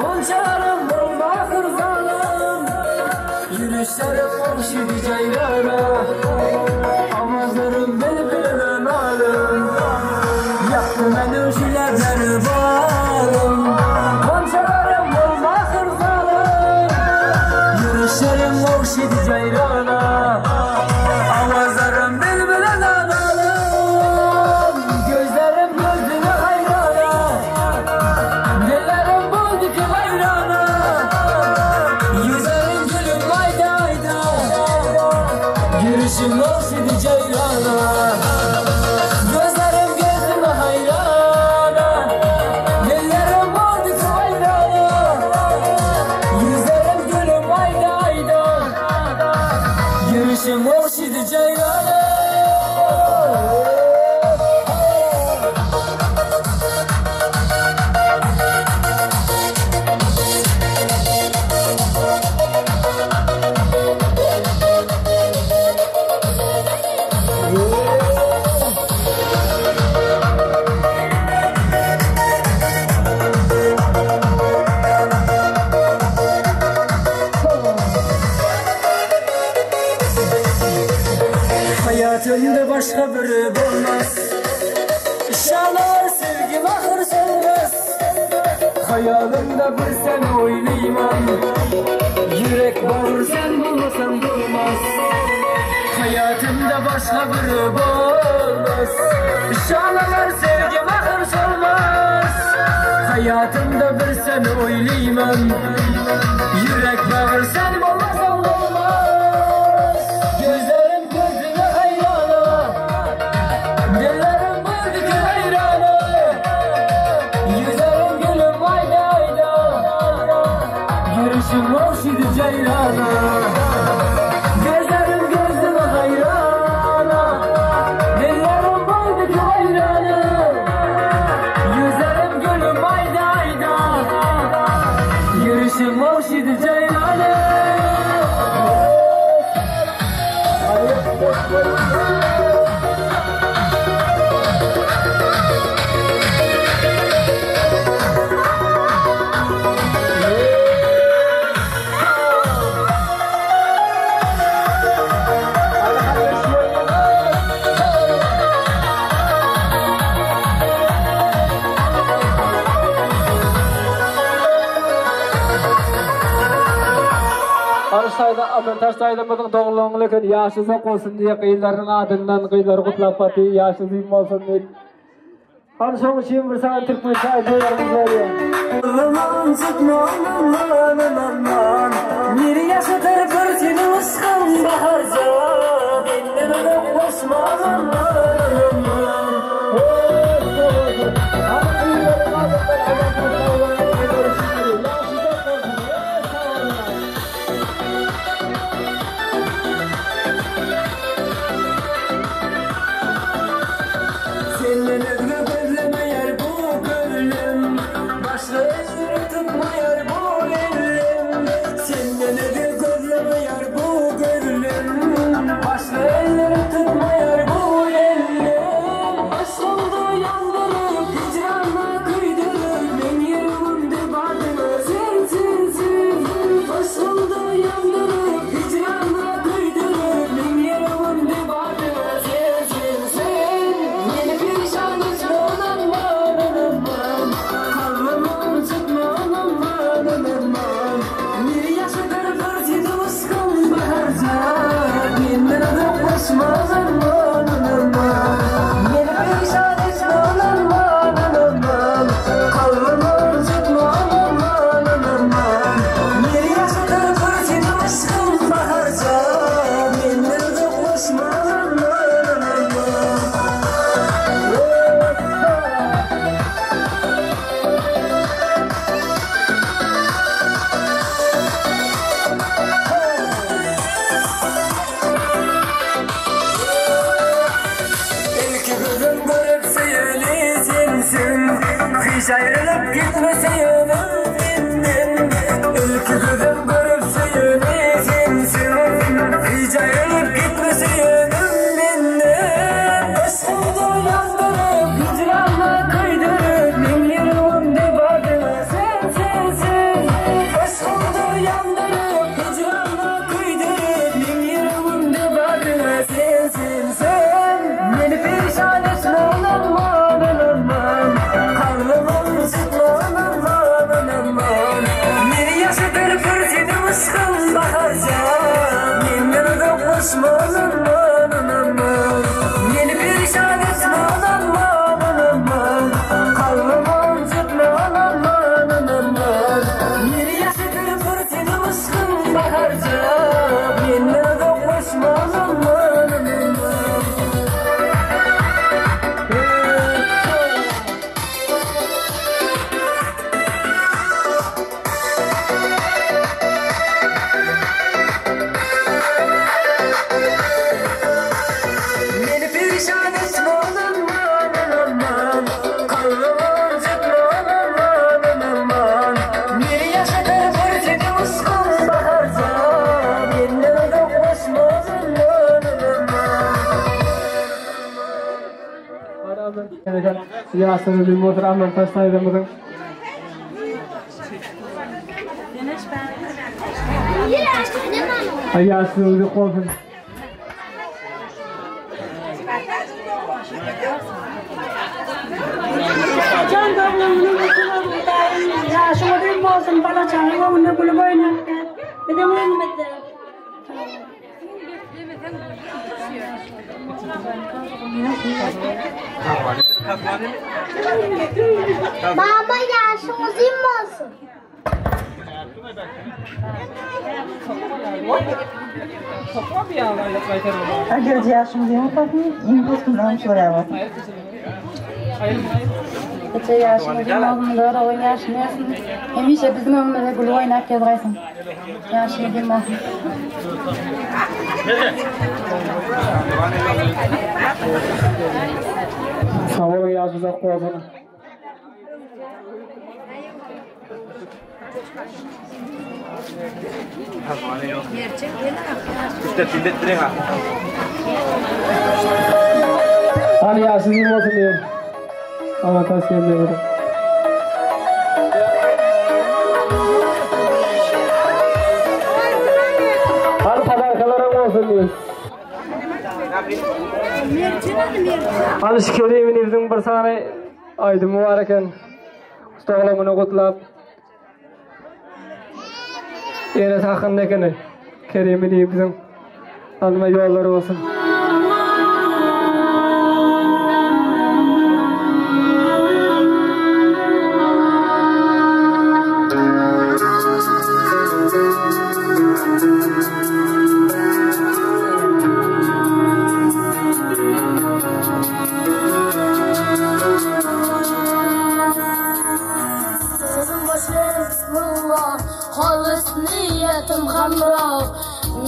Monçarım bakır zalım Yürüyüşlerim olşidi cayrara Amazlarım bülbülün alım Yaktı məni şüləbdər balım Monçarım bakır zalım Yürüyüşlerim olşidi cayrara Amazlarım bülbülün alım Yürüyüşüm olsaydı cayrana Gözlerim gözüme hayrana Ellerim oldu ki hayrana Yüzlerim gülüm ayda ayda Yürüyüşüm olsaydı cayrana Hayatımda başka biri olmaz İnşallah sevgim ahır sönmez Hayalimde bir sen oynayman Yürek bağır sen bulmasan durmaz Hayatımda başka biri olmaz İnşallah sevgim ahır sönmez Hayatımda bir sen oynayman Yürek bağır sen bulmasan durmaz Gözlerim gözüme hayrana Dillerim buldu ki hayrana Yüzlerim gülüm ayda ayda Yürüyüşüm olşidi cayrana Gözlerim gözüme hayrana Dillerim buldu ki hayrana Yüzlerim gülüm ayda ayda Yürüyüşüm olşidi cayrana Arışayda Amantaş'taydamızın doğruluğunu lekin yaşızak olsun diye kıyıların adından kıyıları kutlap pati yaşızıyım olsun diye. Arışan için bir sana Türk müsaade veriyor. Aman çıkma aman bir yaşatır bir seni ıskan baharca Dinlemeden koşma aman Senden özgür gözlemeyer bu gönlüm Başka elleri tutmayar bu elim Senden özgür gözlemeyer bu gönlüm Başka elleri tutmayar bu elim hiç ayrılıp gitmeseydin benden. Ülküdüm görüp suyunu sensin, hiç ayrılıp gitmeseydin benden. Başımda yandırıp hicranla kaydırıp bin yılımda bardına sensin. Başımda yandırıp hicranla kaydırıp bin yılımda bardına sensin sen. Beni perişan etme aman aman, karnımın sıkma aman aman. Bir yaşadır fırtını ışkın baharca, benden de koşma aman aman. Beni perişan etme aman aman, karnımın sıkma aman aman. Bir yaşadır fırtını ışkın baharca, benden de koşma aman aman. Beni perişan etme aman aman, karnımın sıkma aman aman. Bir yaşadır fırtını ışkın baharca, benden de koşma aman aman.
Siyasını bilmodur aman taşlaydığımızın. Ayasını bir korkun.
Can doğumunu ya şu değil olsun bana çağırıyor bunu bunu böyle. Bir de bunu bitti.
Baba yaşımız olsun.
Agar yaşımız olmasın, impossible so'rayapman. Kecha yaşımız olmaganda o'yin yaxshimayapsan. Hamisha bizning o'yinimizda gol o'ynab kelg'aysan. Yaxshi bilmoqni.
Savol yazıza qo'ydim. Hani yaşınız olsun diyeyim. Ama tavsiye ediyorum. Hani tabarkalarım olsun diyeyim. Hani şükürleyiminizin bir sani aydı mübareken ustağlamını kutlap yine takındakini Kerim'ini bizim alma yolları olsun.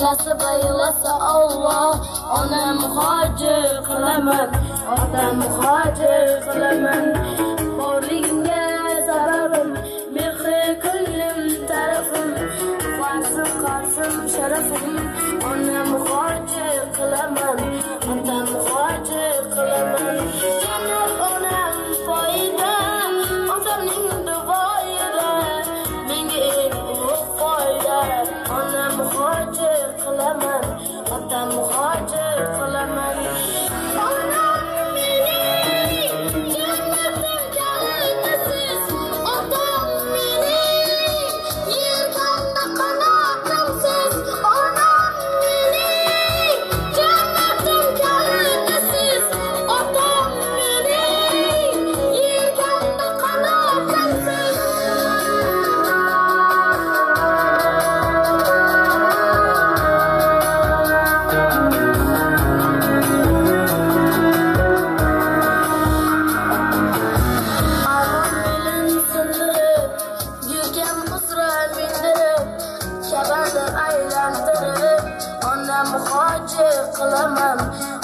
Nasip eylese Allah, ona muhacir kılaman, ona muhacir kılaman. Borligimge sebebim, mehri kullim tarafım, varsım karsım şerefim, ona muhacir kılaman, ona muhacir kılaman. Cennet onam fayda, otamning duvoyida, menga fayda, ona muhacir kılaman, ota muhacir kılaman. Onam mening jannatim kalitasiz, otam mening yelkanda qanotimsiz. Onam mening jannatim kalitasiz, otam mening yelkanda qanotimsiz.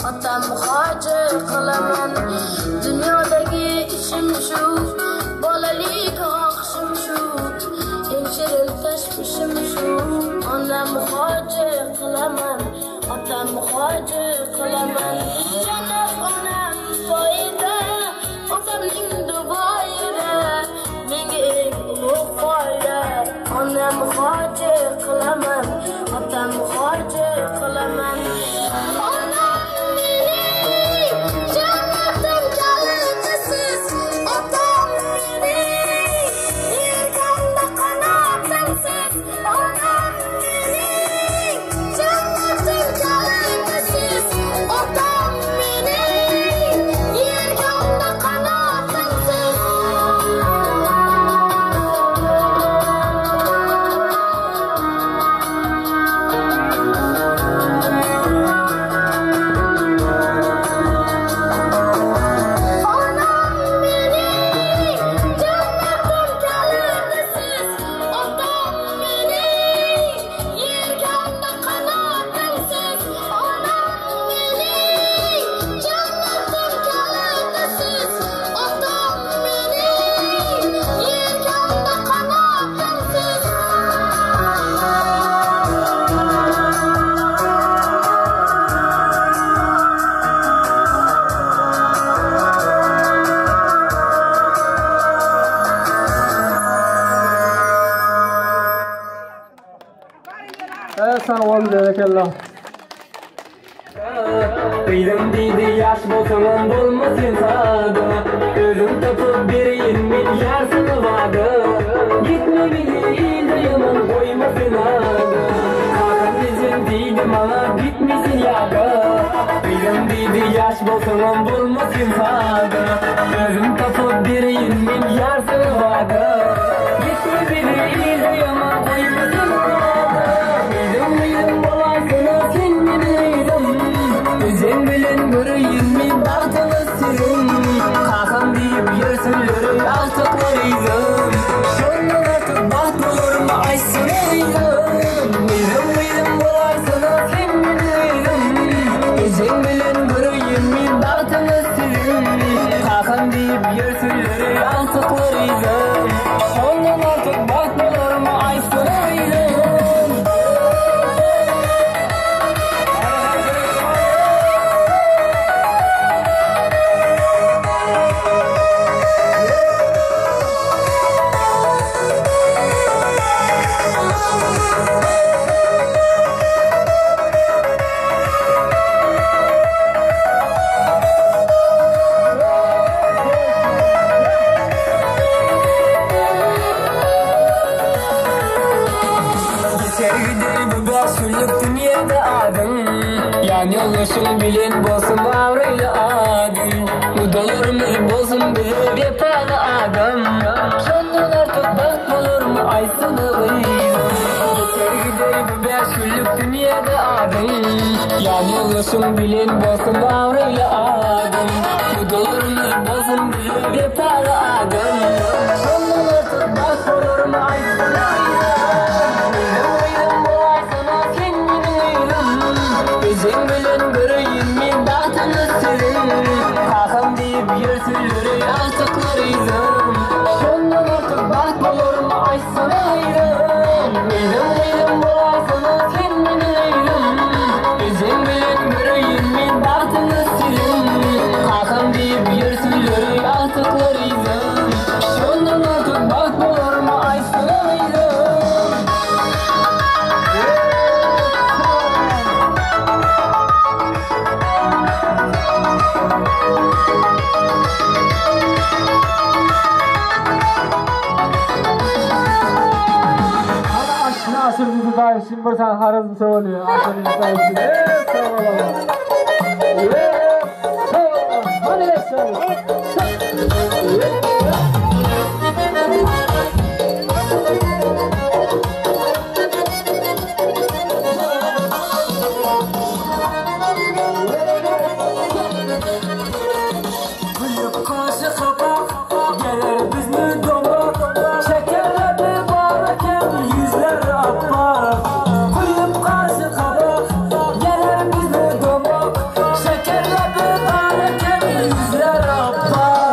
Otam muhacir kılaman. Dünyadagi ishim shu, bola işim şu ona muhacir kılaman ota muhacir kılaman cennet onam toyda otamning duvoyida menga eng ulug' foyda ona muhacir kılaman ota muhacir kılaman onam mening jannatim kalitasiz otam mening yelkamda qanotimsiz onam mening jannatim kalitasiz otam mening yelkamda qanotimsiz
Sağ ol, barakallah.
Kıydım deydi yaş bolsanam bolmasın sadı Özüm tapıp bereyim men yarsını vadı Gitme beni ilde yaman koymasın adı Hakan bizim deydi bana bitmesin yadı Kıydım deydi yaş bolsanam bolmasın sadı Özüm tapıp bereyim men yarsını vadı Gitme beni ilde yaman koymasın adı Kıydım bolaysana sen meneydim Özün bilen göreyim mi baktınız sizin Kakam deyip yersünleri altıklarıydım Şondan artık baht olur mu aysanaydım Meydim bolaysana sen meneydim Özün bilen göreyim mi baktınız sizin Kakam deyip yersünleri altıklarıydım Şondan artık baht olur mu aysanaydım Yollaşım bilen bolsun avrayla adım Udalarımız bolsun bilir bepalı adam Şondan artık baht bulur mu aysını gıydım Geçer gider bu 5 günlük dünyada adım Yollaşım bilen bolsun avrayla adım Udalarımız bolsun bilir bepalı adam Şondan artık baht bulur mu aysını gıydım bu aysana sen meneydim Özün bilen göreyim mi bahtınız sizin Kakam deyip yersünleri altıklarıydım Şondan artık baht bulur mu aysanaydım Meydim bolaysana sen meneydim Özün bilen göreyim mi bahtınız sizin Kakam deyip yersünleri altıklarıydım Şondan artık baht bulur mu aysanaydım
Aşırı dayışım bir tane harazım söylüyor. Aşırı dayışım. Sağ olalım. Hadi söyle.
Şekerle bir bana kendi yüzler apar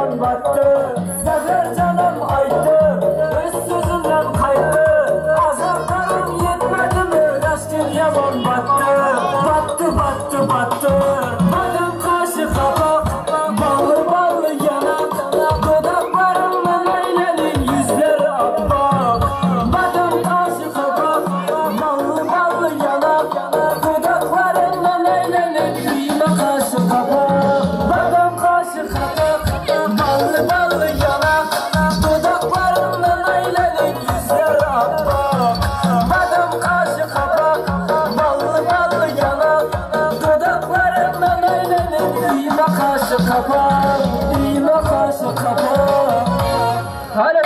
yaman battı. Neler canım aydı, öz sözünden kaydı. Azaplarım yetmedi mi, aşkın yaman battı. Battı battı battı. Madem kaşı kapak, ballı ballı yanak. Dudaklarımla Leyla'nın yüzleri akbak. Madem kaşı kapak, ballı ballı yanak. Dudaklarımla Leyla'nın kıyma kaşı kapak. Madem kaşı kapak, ballı ballı yanak. Dudaklarımla Leyla'nın yüzleri akbak. Madem kaşı kapak, ballı ballı yanak. Dudaklarımla Leyla'nın kıyma kaşı kapak. Kıyma kaşı kapak. Hadi.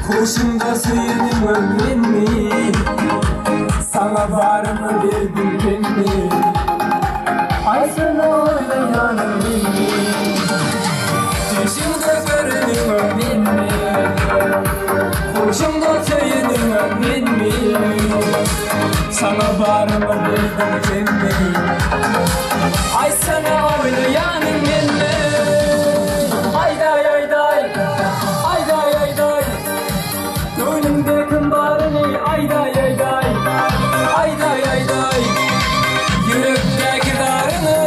Kuşumda suyunum ömrün mi? Sana varımı bir bilgin mi? Ay sana oynayanım mi? Kuşumda görünüm ömrün mi? Kuşumda suyunum ömrün mi? Sana varımı bir bilgin mi? Ay sana oynayanım mi? Ayday ayday, ayday ayday. Gönlümde kımbarını ayday ayday, ayday ayday. Yürekteki darını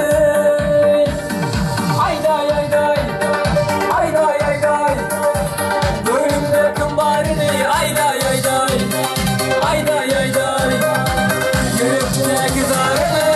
ayday ayday, ayday ayday. Gönlümde kımbarını ayday ayday, ayday ayday. Yürekteki darını.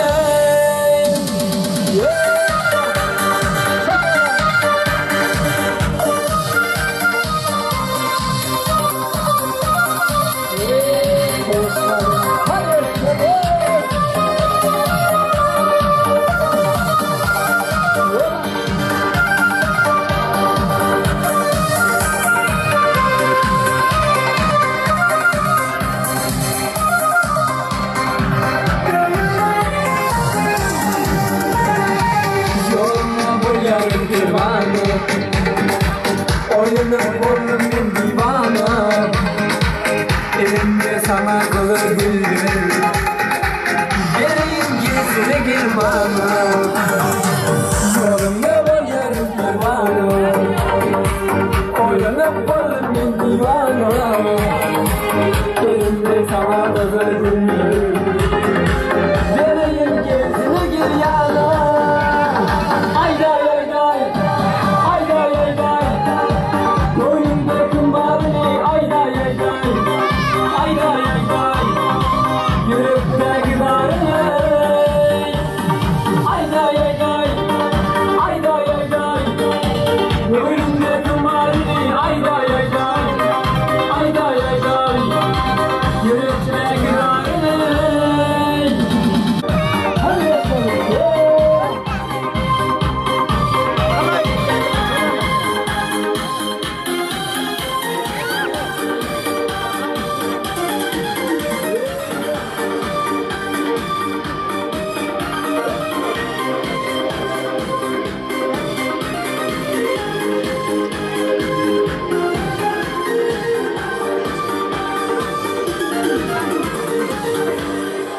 Oyunum burnumun divana. Elimde sana kılır güldür. Geleyim gizli girmana. Yolumda var yarım divana. Oyunum burnumun divana. Elimde sana kılır güldür. Geleyim gizli gir yana. Ayday ayday, ayday ayday. Gönlümde kımbarını ayday ayday, ayday ayday. Yürekteki darını ayday ayday, ayday ayday. Gönlümde kımbarını ayday ayday, ayday ayday. Yürekteki darını. Hadi yapalım.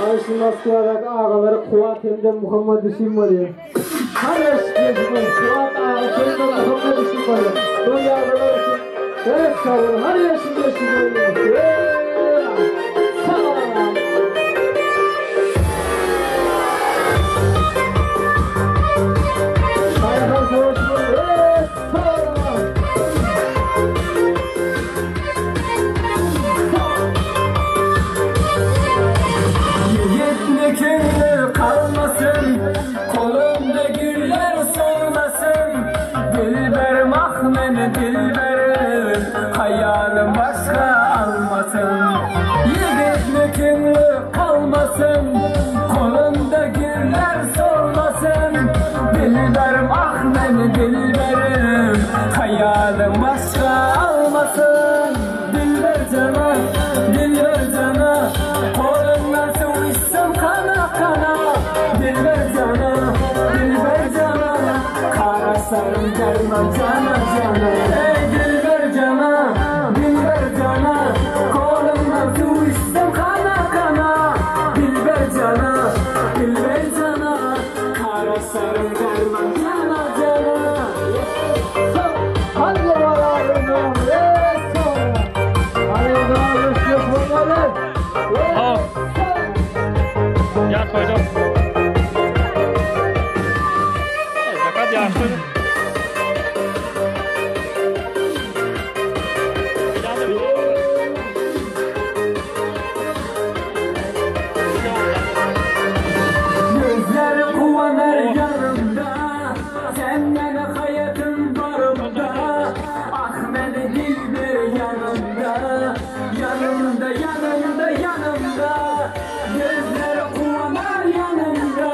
Ayşinasıyarak ağaları Kuvat hem de Muhammed İşim var ya. Kardeş gezmeyin. Kuvat ağa hem de Muhammed İşim var ya. Böyle ağalar için. Evet sağolun. Her yaşında işim öyle. Sağ olun. Sayhan savaşını. Evet sağ olun.
Yetmekinde kalmasın, kolumda güller solmasın. Dilberim ah beni dilberim, hayalım başka almasın. Dilberim ah beni dilberim, hayalım başka almasın. Dilber cana, dilber cana, kolumdan su içsem kana kana. Dilber cana, dilber cana, kara sarım derman cana cana. Ey dilber cana, dilber cana, kolumdan su içsem kana kana. Dilber cana, dilber cana, kara sarım derman cana cana.
Hadi bakalım.
Al. Yat koydum. Fakat yaşlı.
Gözler kuvanar yanımda, senden hayatım varımda. Ah beni dilber yanımda, yanımda, yanımda, yanımda. Gözler kuvanar yanımda,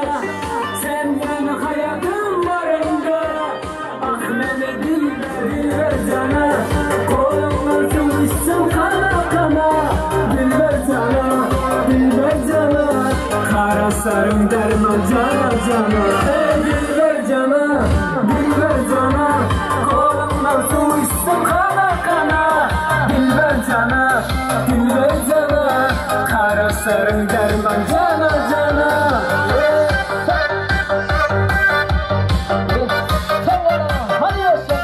senden hayatım varımda. Ah beni dilber, dilber cana, kolumdan su içsem kana kana. Dilber cana, dilber cana, kara sarım derman cana cana. Ey dilber cana, dilber cana, kolumdan su içsem kana kana. Dilber cana, dilber cana, kara sarım derman cana cana. Hadi yaşa.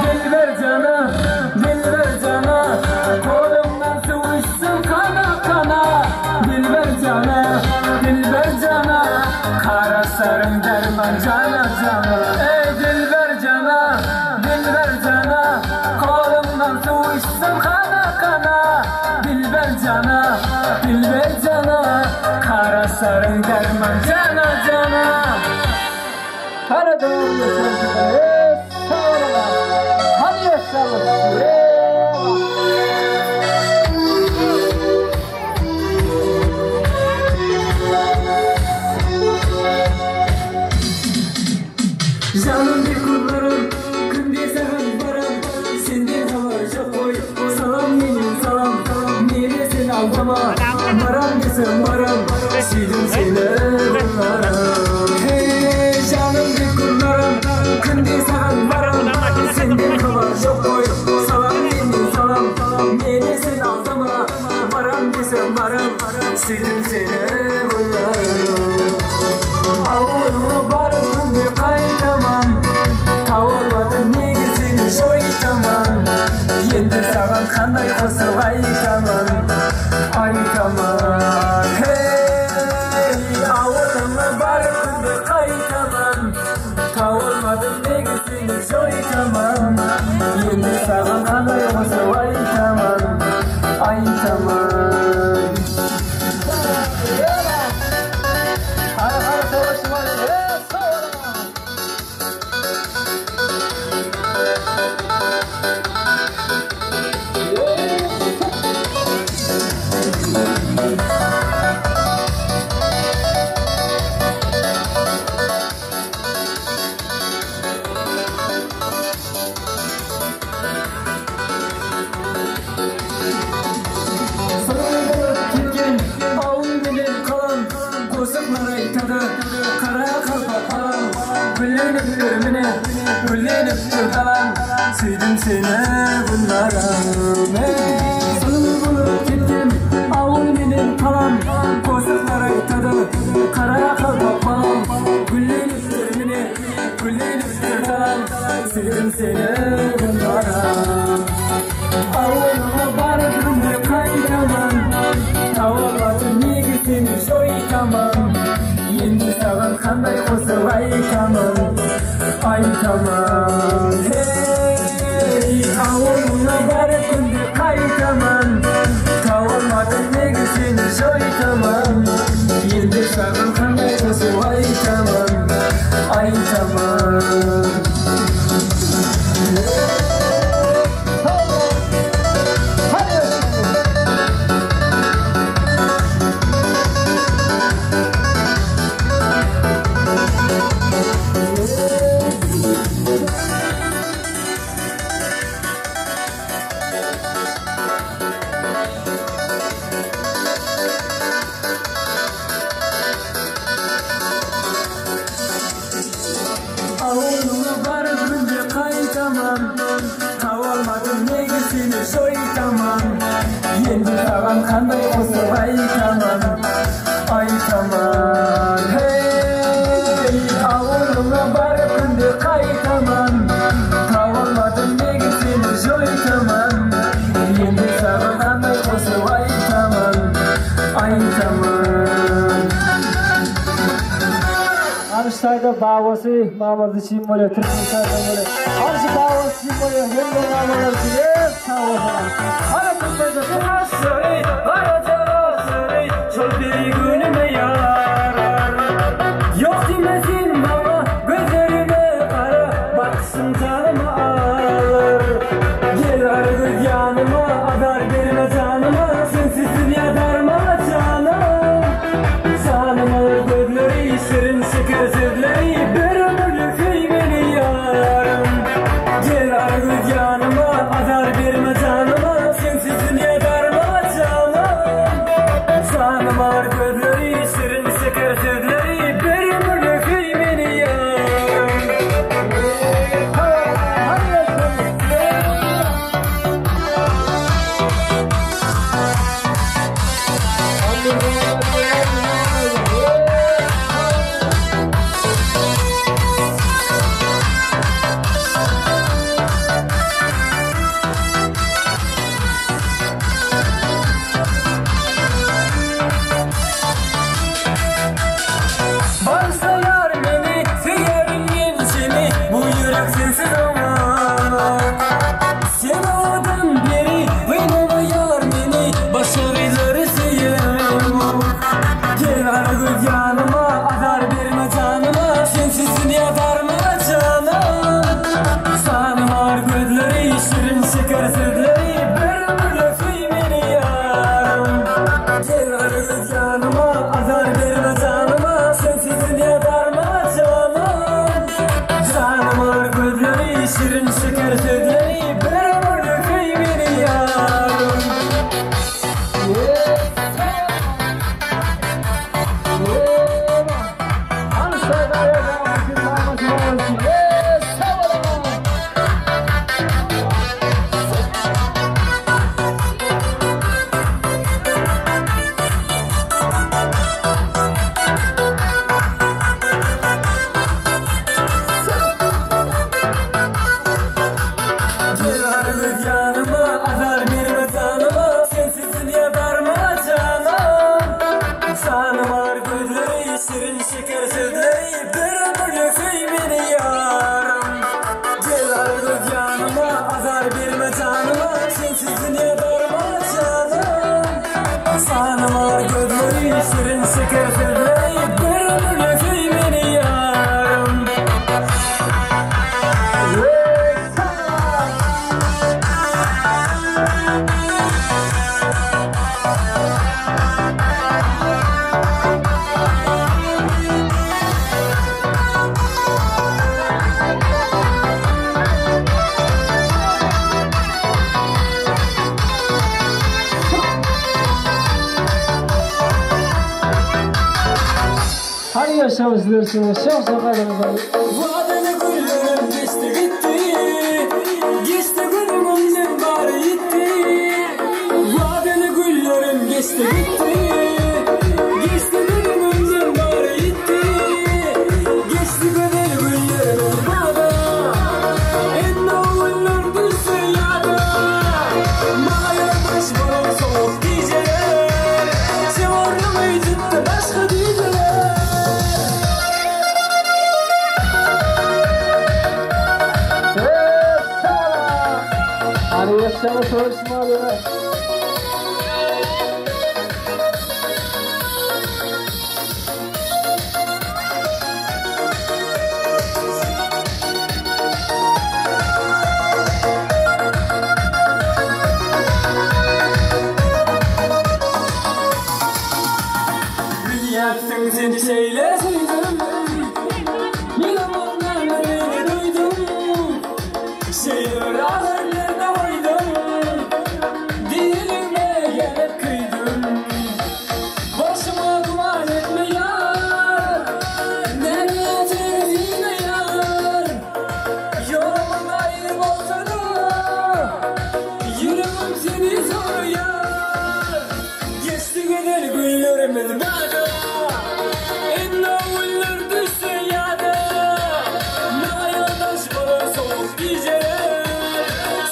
Dilber cana, dilber cana, kolumdan su içsem kana kana. Dilber cana, dilber cana, kara sarım derman cana cana. Ey dilber cana, dilber cana, kolumdan su içsem kana kana. Dilber cana, dilber cana, kara sarım derman cana cana. Hadi doğru yaşa. Sağ olun. Hadi yaşa. Canım bir kullarım, günde sana varım. Senden haber koy, salam yemin salam. Neresin aldama, varam desem varam. Sildim seni bunlarım. Hey canım bir kullarım, günde sana varım. Senden haber koy, salam yemin salam. Neresin aldama, varam desem varam. Sildim seni bunlarım. Ağırma barım bir kaytamam, tavırmadın negisini soytamam. Yendi sağan kanday kısır aytamam, aytamam. Hey, ağırma barım bir kaytamam, tavırmadın negisini soytamam. Yendi sağan kanday kısır aytamam, aytamam. Sevdim seni bunlarım. Sınır bulup gittim, avun benim kalam. Koşuklar aytadı, kara kalpak balam. Güllenip dürmüne, güllenip dürtalam. Sevdim seni bunlarım. Avunuma bardım bir kaytamam. Tavırladın negisini soytamam. Yendi sağın kanday kosu aytamam, aytamam. Hey, avununa bardım bir kaytamam. Tavırladın negisini soytamam. sabır kanday kosu aytamam, aytamam. Avuluma barıp önce kaytamam, kavalmadım negisini soytamam. Yendi tavan kanday kosu aytamam, aytamam. Hey, avuluma barıp önce kaytamam, kavalmadım negisini soytamam. Yendi tavan kanday kosu aytamam, aytamam.
Arıştayda babası Mahmut için böyle Türkmenistanda böyle arşı babası için böyle hem Mahmutlar için sağ olsun. Hala Türkmen'de
Asırı, aracı çok bir günüme yarar. Yok demesin bana, gözlerime kara, baksın canıma ağlar. Gel argı yanıma, adar verme canıma, sensizsin yadarma canım. Canım alır gözleri, şirin şeker sözleri, bir ömürlük beni yarım. Gel argı yanıma, adar verme canıma, sensizsin yadarma canım. Canım alır gözleri, şirin şeker sözleri, bir ömürlük beni yarım. Bağırsalar beni, severim gençini, bu yürek sensiz olmaz. Sen oldun beri, oynama yar beni, başarıları seviyorum. Gel argı yanıma, adar verme canıma, sensizsin yadarma canım. Sanım var gözleri, şirin şeker sözleri, bir ömürlük beni yarım. Gel argı yanıma, adar verme canıma, sensizin yadarma canım. Canım var gözleri, şirin şeker sözleri, bir ömürlük beni yarım. Gel argı yanıma, adar verme canıma, sensizin yadarma canım. Canım var gözleri, şirin şeker sözleri, bir ömürlük beni yarım. Gel argı yanıma, adar verme canıma, sensizin yadarma canım. Canım var gözleri, şirin şeker sözleri, bir ömürlük beni yarım.
Hadi yaşamışsınız, çok adınızdan.
Vadeli güllerim geçti gitti, geçti gülüm ömrüm bari gitti. Vadeli güllerim geçti gitti, geçti gülüm ömrüm bari gitti. Geçti vadeli güllerim bana, en oğullar düşse yada. Maya baş bana soğuk geceler, sevarım ciddi başka diyeceler.
Yaşama çalışma alıyorlar.
Yaktın seni şeyle sevdim. Milamondan beri duydum. Şeyler ağırlarına koydum. Dilime gelip kıydım. Başıma duman etme yar. Nereye sevdiğine yar. Yolumun ayrı olsa da yüreğim seni soruyor. Geçti gider günlerimiz bana. Enda uylar düşse yada. Ne yoldaş bana soğuk geceler.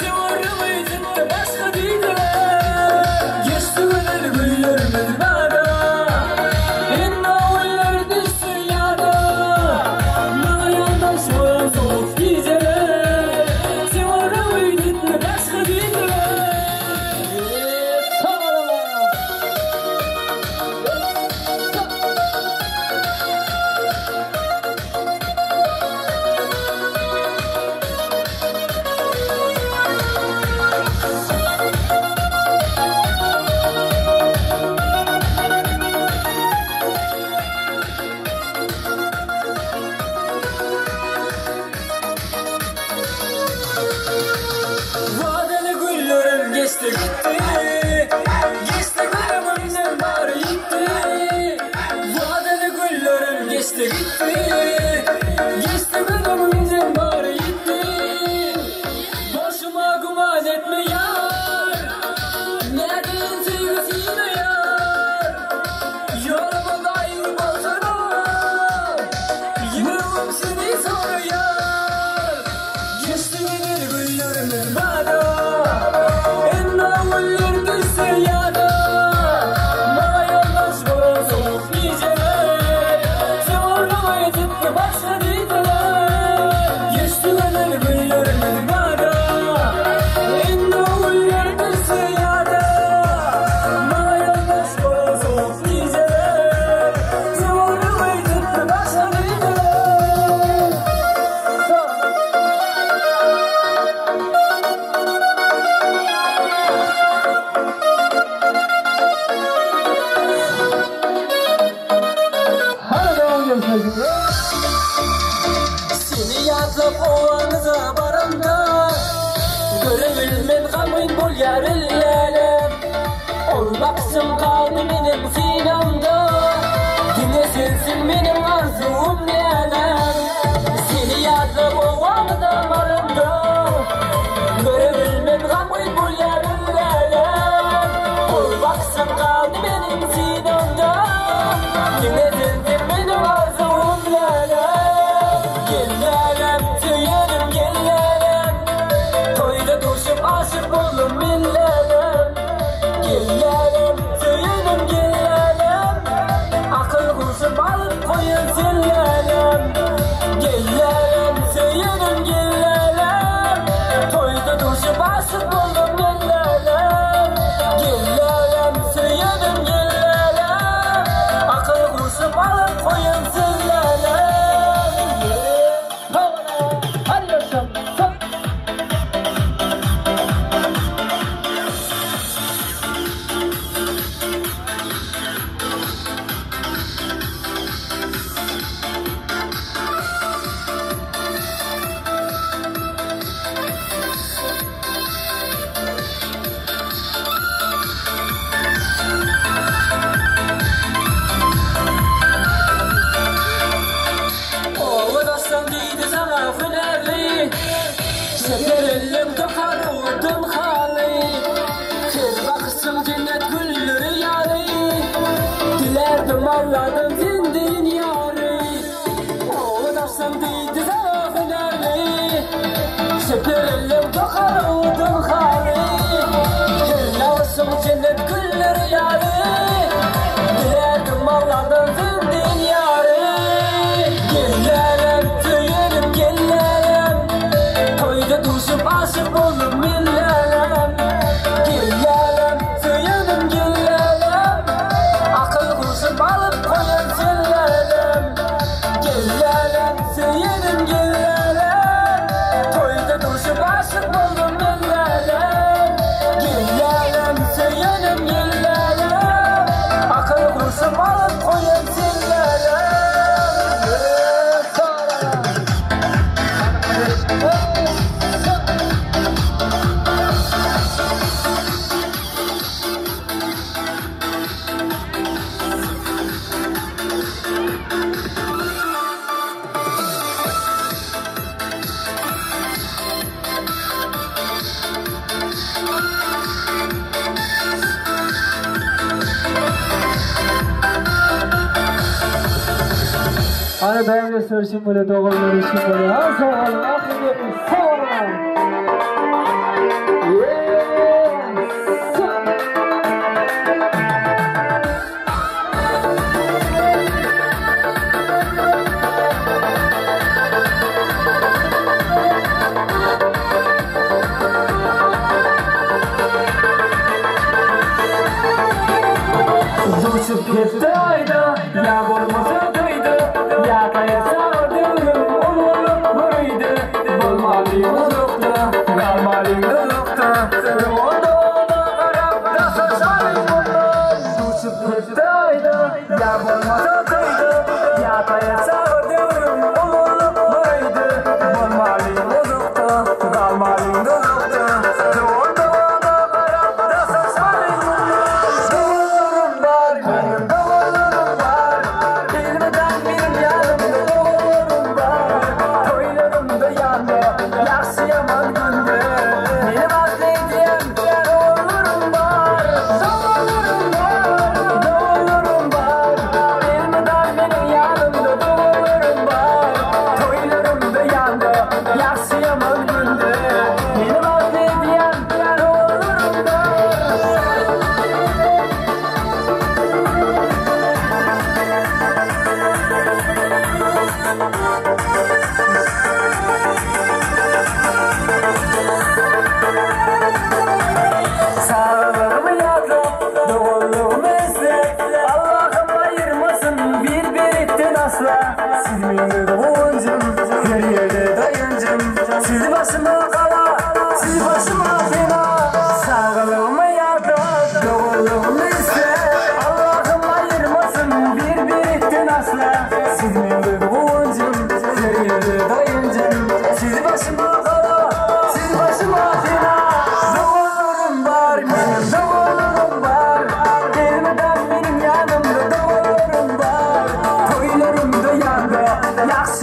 Sevarım izinde başka değiller. Geçti gider günlerimiz bana. Enda uylar düşse yada. Ne yoldaş bana soğuk geceler. Sevarım izinde başka değiller. Vadeli güllerim geçti gitti. Geçti gülümümden bari gitti. Vadeli güllerim geçti gitti. Geçti gülümümden bari gitti. Başıma guman etme yar. Nereden sevgisiyle yar. Yoluma dair balsana. Yüreğim seni soruyor. Geçti gider güllerim bana. Enda uyur düşse yada. Bana yoldaş bana soğuk geceler. Zorlamayı tıpkı başka değiller. Geçti gider güllerim bana. Enda uyur düşse yada. Bana yoldaş bana soğuk geceler. Zorlamayı tıpkı başka değiller. Seni yazıp o anıza barımda. Görebilmem gamın bol yarillere. Olmaksın kaldı benim sinamda. Yine sensin benim arzum neler. Seni yazıp o anıza barımda. Görebilmem gamın bol yarillere. Olmaksın kaldı benim sinamda. Yine sensin benim arzum neler. Gillerim tüyerim gillerim. Toyda düşüp aşık oldum millerim. Gillerim tüyerim gillerim. Akıl kurşup alıp koyun sillerim. Gillerim tüyerim gillerim. Toyda düşüp aşık oldum millerim. Gillerim tüyerim gillerim. Akıl kurşup alıp koyun sillerim. Hadi yaşam. Oğudasın deydi sana hünerli. Şekerelim tokar udum hali. Kız bakısın cennet gülleri yari. Dilerdim Allah'ın zindin yari. Oğudasın deydi sana hünerli. Şekerelim tokar udum hali. Kız cennet gülleri yari. Dilerdim Allah'ın zindin yari. Gillerim tüyerim gillerim. Toyda düşüp aşık oldum millerim. Gillerim tüyerim gillerim. Akıl kurşup alıp koyun
Ana daim gösterişim böyle doğulları için böyle. Ha sağ olun. Akıllı sağ olun. Uçup gitti ayda, ya bulmasa duydu, ya kayırsa ödülüm, umulum buydu. Bulmalıyım uzakta, kalmalıyım uzakta, onda ona karab da saçarım bundan. Uçup gitti ayda, ya bulmasa duydu, ya kayırsa ödülüm, umulum buydu. Bulmalıyım uzakta, kalmalıyım uzakta, onda ona karab da saçarım bundan. Benim doğulurum var, bilmeden benim yanımda doğulurum var. Toylarımda yandı, yaşı yaman gündü. Beni vazgeçeyim, ben olurum var. Doğulurum var, doğulurum var. Bilmeden benim yanımda doğulurum var. Toylarımda yandı, yaşı yaman gündü. Beni vazgeçeyim, ben olurum var. Sağlarımı yatıp, doğulluğumu izle. Allah'ım ayırmasın birbirinden asla. Siz benim doğuncum, her yerde dayıncım. Siz başıma kala, siz başıma fena. Sağlarımı yatıp, doğulluğumu izle. Allah'ım ayırmasın birbirinden asla. Siz benim doğuncum, her yerde dayıncım. Siz başıma kala, siz başıma fena. Doğulurum var, benim doğulurum var. Gelmeden benim yanımda doğulurum var. Toylarımda yandı, yaş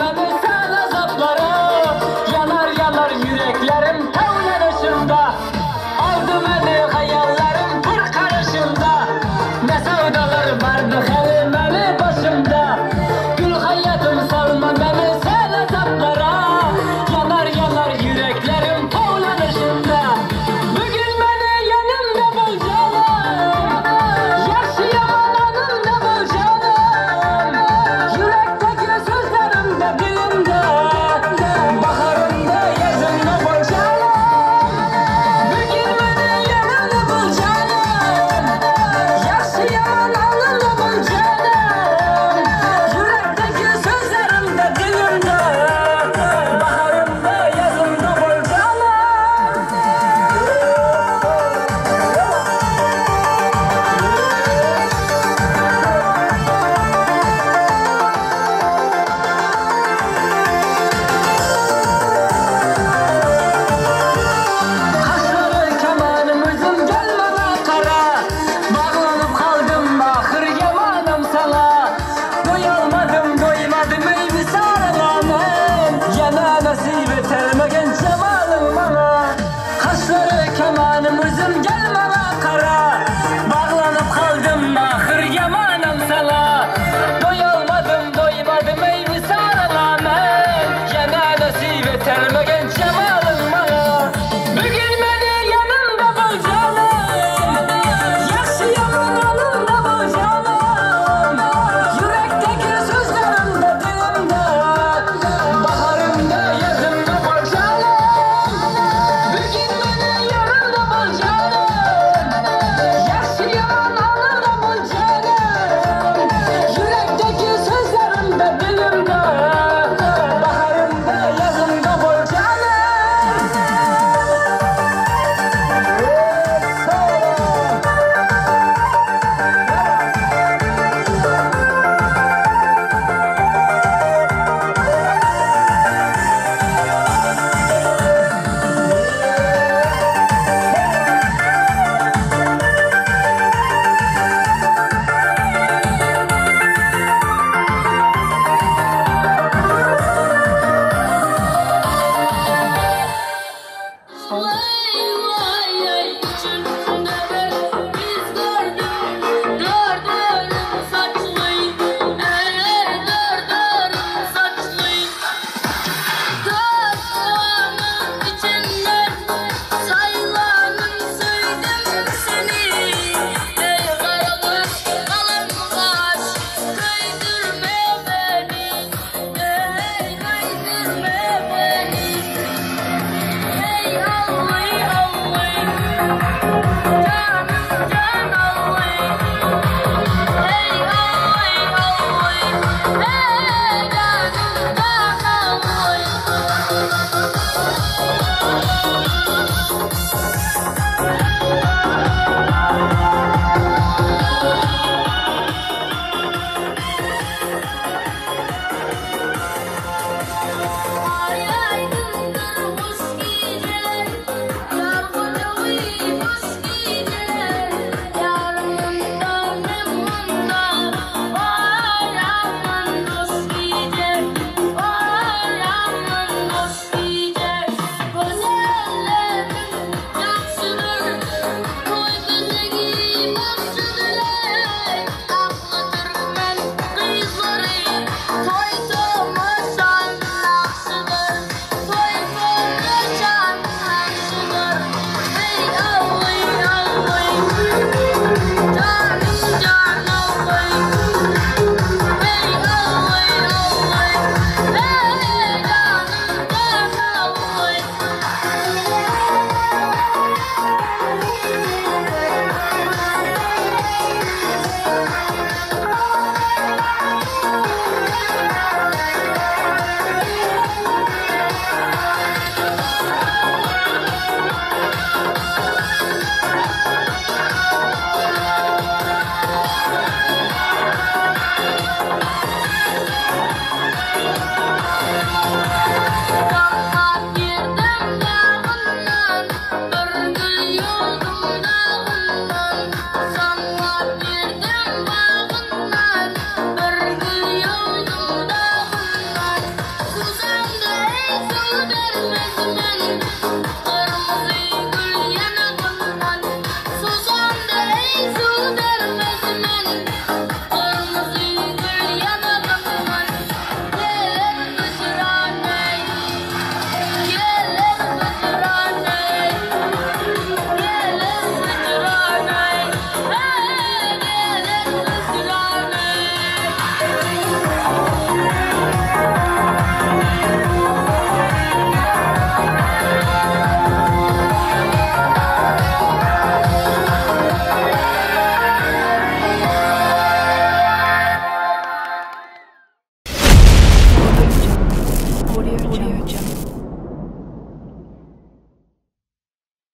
beni sen azaplara. Yanar yanar yüreklerim tavlanışında. Aldı beni hayallerim bir karışında. Ne sevdalar vardı helimeli başımda. Gül hayatım salma beni sen azaplara. Yanar yanar yüreklerim tavlanışında. Bugün beni yanımda bul canım. Yaşayamam anımda bul canım. Yürekteki sözlerimde dilimde. Baharımda yazımda bul canım. Bugün beni yanımda bul canım. Yaşayamam anımda bul canım. Yürekteki sözlerimde dilimde. Baharımda yazımda bul canım. Kaşları kemanım üzüm gel bana kara. Bağlanıp kaldım ahır yamanım sana. Doyalmadım doymadım ey misarlanım. Yana nasip etelmegen cemalım bana. Kaşları kemanım üzüm gel bana kara. Bağlanıp kaldım ahır yamanım sana. Doyalmadım doymadım ey misarlanım. Yana nasip etelmegen